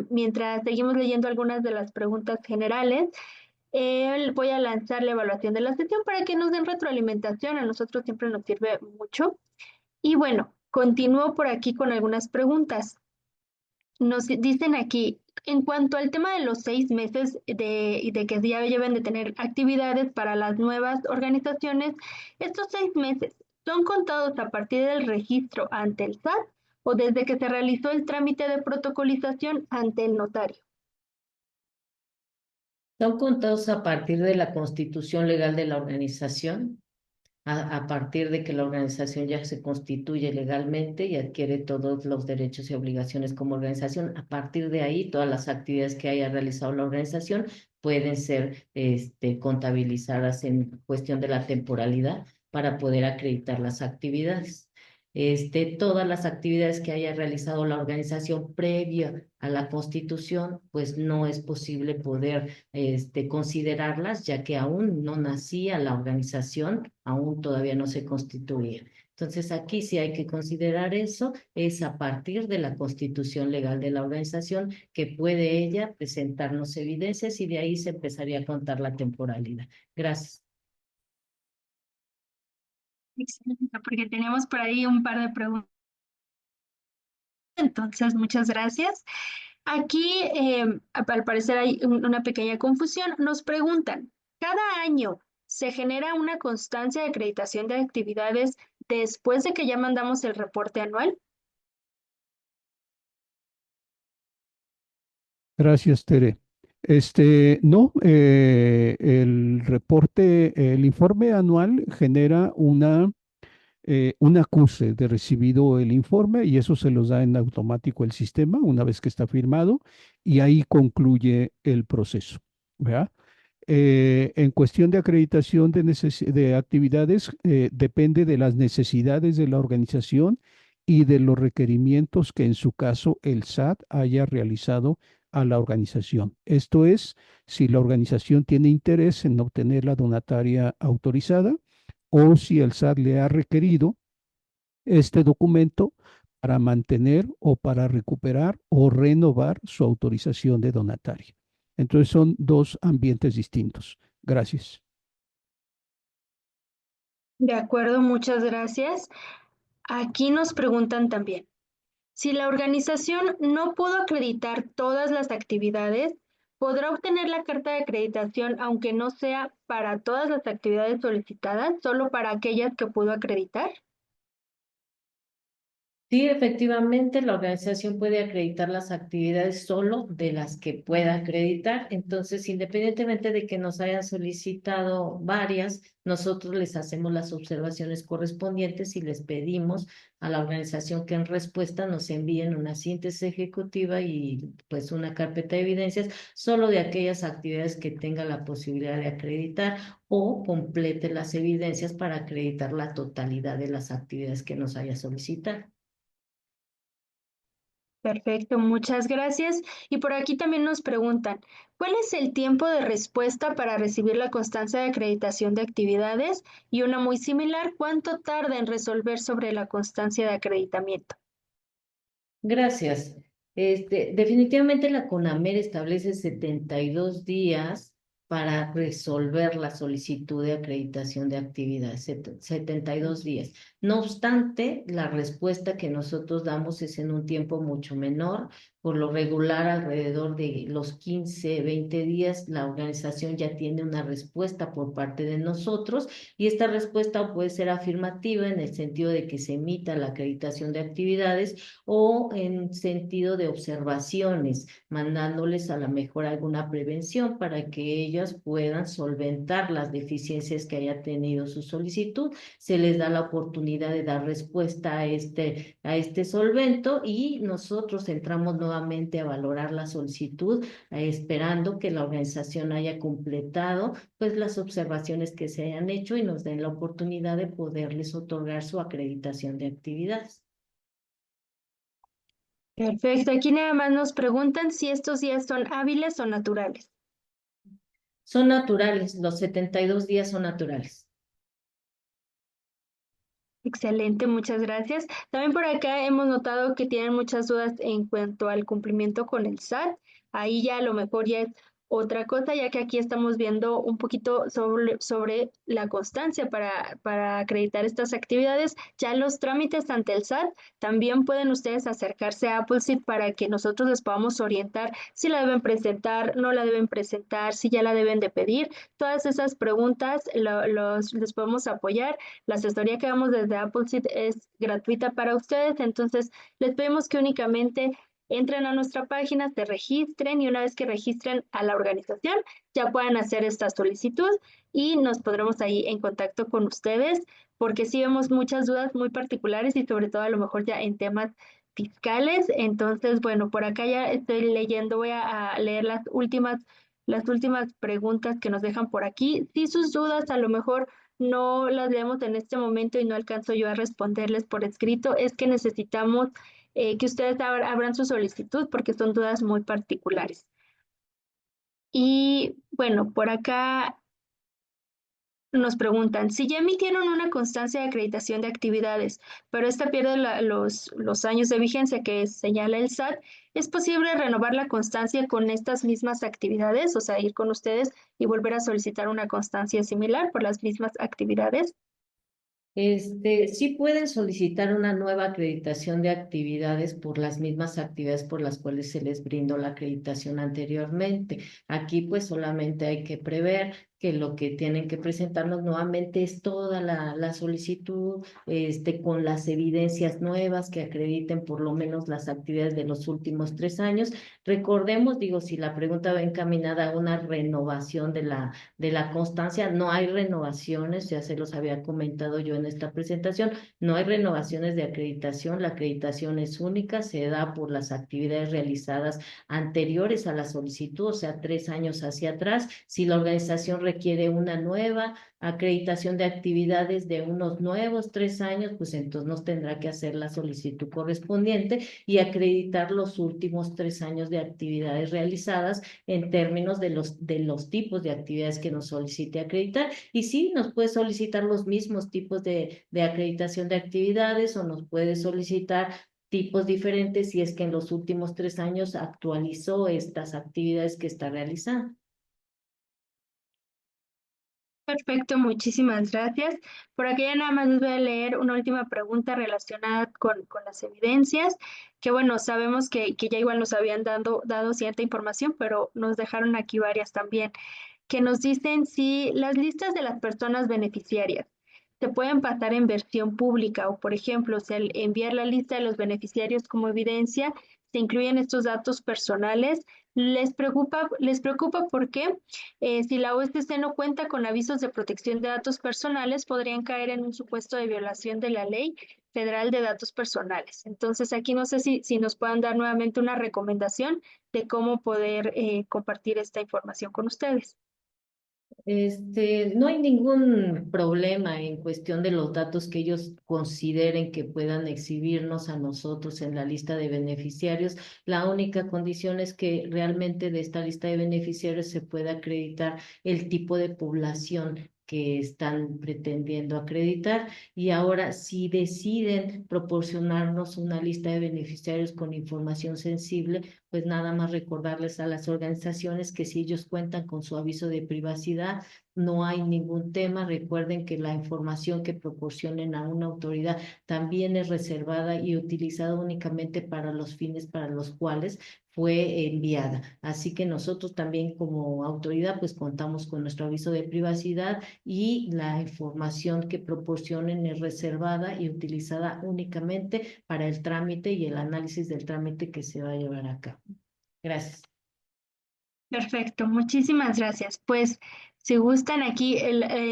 mientras seguimos leyendo algunas de las preguntas generales, voy a lanzar la evaluación de la sesión para que nos den retroalimentación. A nosotros siempre nos sirve mucho. Y bueno, continúo por aquí con algunas preguntas. Nos dicen aquí, en cuanto al tema de los 6 meses y de que ya deben de tener actividades para las nuevas organizaciones, estos 6 meses son contados a partir del registro ante el SAT o desde que se realizó el trámite de protocolización ante el notario. Son contados a partir de la constitución legal de la organización, a partir de que la organización ya se constituye legalmente y adquiere todos los derechos y obligaciones como organización. A partir de ahí, todas las actividades que haya realizado la organización pueden ser contabilizadas en cuestión de la temporalidad para poder acreditar las actividades. Todas las actividades que haya realizado la organización previa a la constitución, pues no es posible poder considerarlas, ya que aún no nacía la organización, aún todavía no se constituía. Entonces aquí sí hay que considerar eso, es a partir de la constitución legal de la organización que puede ella presentarnos evidencias y de ahí se empezaría a contar la temporalidad. Gracias. Excelente, porque tenemos por ahí un par de preguntas. Entonces, muchas gracias. Aquí, al parecer, hay una pequeña confusión. Nos preguntan, ¿cada año se genera una constancia de acreditación de actividades después de que ya mandamos el reporte anual? Gracias, Tere. No, el reporte, el informe anual genera un acuse de recibido el informe y eso se los da en automático el sistema una vez que está firmado y ahí concluye el proceso, ¿verdad? En cuestión de acreditación de actividades, depende de las necesidades de la organización y de los requerimientos que en su caso el SAT haya realizado a la organización. Esto es, si la organización tiene interés en obtener la donataria autorizada o si el SAT le ha requerido este documento para mantener o para recuperar o renovar su autorización de donataria. Entonces son dos ambientes distintos. Gracias. De acuerdo, muchas gracias. Aquí nos preguntan también, si la organización no pudo acreditar todas las actividades, ¿podrá obtener la carta de acreditación aunque no sea para todas las actividades solicitadas, solo para aquellas que pudo acreditar? Sí, efectivamente, la organización puede acreditar las actividades solo de las que pueda acreditar. Entonces, independientemente de que nos hayan solicitado varias, nosotros les hacemos las observaciones correspondientes y les pedimos a la organización que en respuesta nos envíen una síntesis ejecutiva y pues una carpeta de evidencias solo de aquellas actividades que tenga la posibilidad de acreditar o complete las evidencias para acreditar la totalidad de las actividades que nos haya solicitado. Perfecto, muchas gracias. Y por aquí también nos preguntan, ¿cuál es el tiempo de respuesta para recibir la constancia de acreditación de actividades? Y una muy similar, ¿cuánto tarda en resolver sobre la constancia de acreditamiento? Gracias. Definitivamente la CONAMER establece 72 días para resolver la solicitud de acreditación de actividades, 72 días. No obstante, la respuesta que nosotros damos es en un tiempo mucho menor. Por lo regular, alrededor de los 15, 20 días, la organización ya tiene una respuesta por parte de nosotros y esta respuesta puede ser afirmativa en el sentido de que se emita la acreditación de actividades o en sentido de observaciones, mandándoles a la mejor alguna prevención para que ellas puedan solventar las deficiencias que haya tenido su solicitud. Se les da la oportunidad de dar respuesta a este solvento y nosotros entramos nuevamente a valorar la solicitud, esperando que la organización haya completado pues las observaciones que se hayan hecho y nos den la oportunidad de poderles otorgar su acreditación de actividades. Perfecto. Aquí nada más nos preguntan si estos días son hábiles o naturales. Son naturales, los 72 días son naturales. Excelente, muchas gracias. También por acá hemos notado que tienen muchas dudas en cuanto al cumplimiento con el SAT. Ahí ya a lo mejor ya es otra cosa, ya que aquí estamos viendo un poquito sobre la constancia para acreditar estas actividades. Ya los trámites ante el SAT, también pueden ustedes acercarse a Appleseed para que nosotros les podamos orientar si la deben presentar, no la deben presentar, si ya la deben de pedir. Todas esas preguntas les podemos apoyar. La asesoría que damos desde Appleseed es gratuita para ustedes, entonces les pedimos que únicamente entren a nuestra página, se registren y una vez que registren a la organización ya puedan hacer esta solicitud y nos pondremos ahí en contacto con ustedes porque sí vemos muchas dudas muy particulares y sobre todo a lo mejor ya en temas fiscales. Entonces, bueno, por acá ya estoy leyendo, voy a leer las últimas preguntas que nos dejan por aquí. Si sus dudas a lo mejor no las vemos en este momento y no alcanzo yo a responderles por escrito, es que necesitamos que ustedes abran su solicitud porque son dudas muy particulares. Y bueno, por acá nos preguntan, si ya emitieron una constancia de acreditación de actividades, pero esta pierde los años de vigencia que señala el SAT, ¿es posible renovar la constancia con estas mismas actividades? O sea, ir con ustedes y volver a solicitar una constancia similar por las mismas actividades. Sí pueden solicitar una nueva acreditación de actividades por las mismas actividades por las cuales se les brindó la acreditación anteriormente. Aquí pues solamente hay que prever que lo que tienen que presentarnos nuevamente es toda la solicitud, con las evidencias nuevas que acrediten por lo menos las actividades de los últimos 3 años. Recordemos, digo, si la pregunta va encaminada a una renovación de la constancia, no hay renovaciones, ya se los había comentado yo en esta presentación, no hay renovaciones de acreditación, la acreditación es única, se da por las actividades realizadas anteriores a la solicitud, o sea, 3 años hacia atrás. Si la organización requiere una nueva acreditación de actividades de unos nuevos 3 años, pues entonces nos tendrá que hacer la solicitud correspondiente y acreditar los últimos 3 años de actividades realizadas en términos de los tipos de actividades que nos solicite acreditar. Y sí, nos puede solicitar los mismos tipos de acreditación de actividades o nos puede solicitar tipos diferentes si es que en los últimos 3 años actualizó estas actividades que está realizando. Perfecto, muchísimas gracias. Por aquí ya nada más les voy a leer una última pregunta relacionada con las evidencias, que bueno, sabemos que ya igual nos habían dado cierta información, pero nos dejaron aquí varias también, que nos dicen si las listas de las personas beneficiarias se pueden pasar en versión pública o, por ejemplo, si al enviar la lista de los beneficiarios como evidencia, se incluyen estos datos personales. Les preocupa porque si la OSC no cuenta con avisos de protección de datos personales, podrían caer en un supuesto de violación de la Ley Federal de Datos Personales. Entonces, aquí no sé si nos puedan dar nuevamente una recomendación de cómo poder compartir esta información con ustedes. No hay ningún problema en cuestión de los datos que ellos consideren que puedan exhibirnos a nosotros en la lista de beneficiarios. La única condición es que realmente de esta lista de beneficiarios se pueda acreditar el tipo de población que están pretendiendo acreditar. Y ahora, si deciden proporcionarnos una lista de beneficiarios con información sensible, pues nada más recordarles a las organizaciones que si ellos cuentan con su aviso de privacidad, no hay ningún tema. Recuerden que la información que proporcionen a una autoridad también es reservada y utilizada únicamente para los fines para los cuales fue enviada. Así que nosotros también como autoridad pues contamos con nuestro aviso de privacidad y la información que proporcionen es reservada y utilizada únicamente para el trámite y el análisis del trámite que se va a llevar a cabo. Gracias. Perfecto, muchísimas gracias. Pues si gustan aquí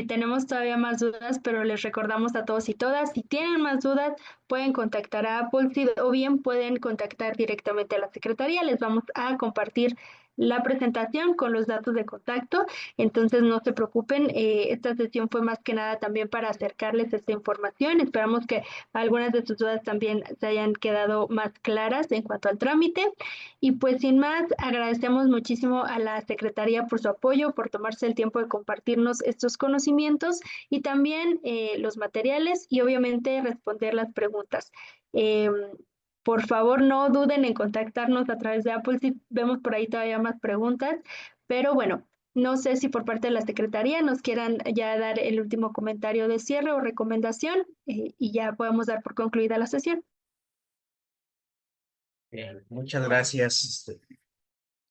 tenemos todavía más dudas, pero les recordamos a todos y todas, si tienen más dudas pueden contactar a Appleseed o bien pueden contactar directamente a la Secretaría. Les vamos a compartir la presentación con los datos de contacto, entonces no se preocupen, esta sesión fue más que nada también para acercarles esta información. Esperamos que algunas de sus dudas también se hayan quedado más claras en cuanto al trámite. Y pues sin más, agradecemos muchísimo a la Secretaría por su apoyo, por tomarse el tiempo de compartirnos estos conocimientos y también los materiales y obviamente responder las preguntas. Por favor, no duden en contactarnos a través de Apple, si vemos por ahí todavía más preguntas, pero bueno, no sé si por parte de la Secretaría nos quieran ya dar el último comentario de cierre o recomendación y ya podemos dar por concluida la sesión. Muchas gracias,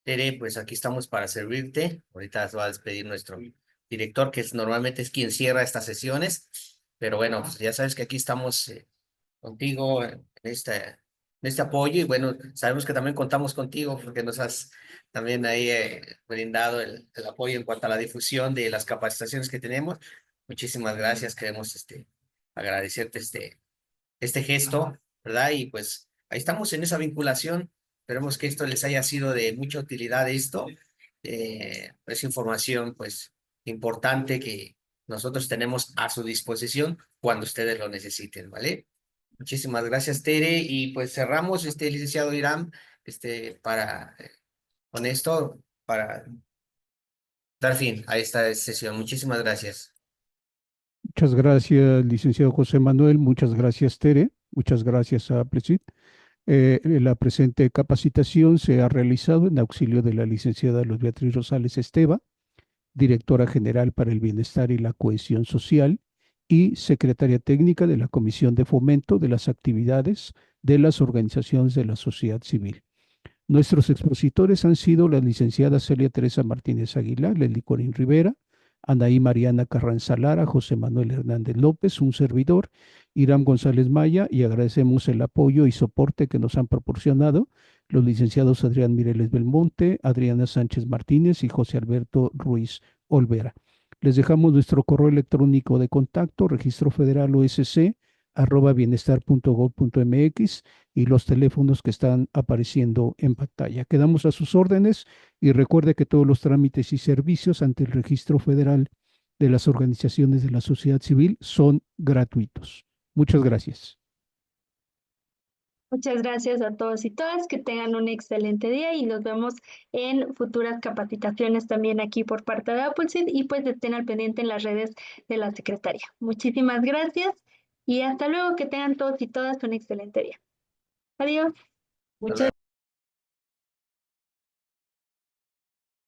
Tere, pues aquí estamos para servirte. Ahorita se va a despedir nuestro director, que normalmente es quien cierra estas sesiones, pero bueno, pues ya sabes que aquí estamos contigo en este apoyo y bueno, sabemos que también contamos contigo porque nos has también ahí brindado el apoyo en cuanto a la difusión de las capacitaciones que tenemos. Muchísimas gracias, queremos agradecerte este gesto, ¿verdad? Y pues ahí estamos en esa vinculación. Esperemos que esto les haya sido de mucha utilidad esto. Es información pues importante que nosotros tenemos a su disposición cuando ustedes lo necesiten, ¿vale? Muchísimas gracias, Tere. Y pues cerramos, licenciado Irán, con esto, para dar fin a esta sesión. Muchísimas gracias. Muchas gracias, licenciado José Manuel. Muchas gracias, Tere. Muchas gracias a Appleseed. La presente capacitación se ha realizado en auxilio de la licenciada Luz Beatriz Rosales Esteva, directora general para el bienestar y la cohesión social y secretaria técnica de la Comisión de Fomento de las Actividades de las Organizaciones de la Sociedad Civil. Nuestros expositores han sido la licenciada Celia Teresa Martínez Aguilar, Leslie Corín Rivera, Anaí Mariana Carranza Lara, José Manuel Hernández López, un servidor, Irán González Maya, y agradecemos el apoyo y soporte que nos han proporcionado los licenciados Adrián Mireles Belmonte, Adriana Sánchez Martínez y José Alberto Ruiz Olvera. Les dejamos nuestro correo electrónico de contacto, registrofederalosc@bienestar.gov.mx y los teléfonos que están apareciendo en pantalla. Quedamos a sus órdenes y recuerde que todos los trámites y servicios ante el Registro Federal de las Organizaciones de la Sociedad Civil son gratuitos. Muchas gracias. Muchas gracias a todos y todas, que tengan un excelente día y nos vemos en futuras capacitaciones también aquí por parte de Appleseed y pues estén al pendiente en las redes de la Secretaría. Muchísimas gracias y hasta luego, que tengan todos y todas un excelente día. Adiós. Muchas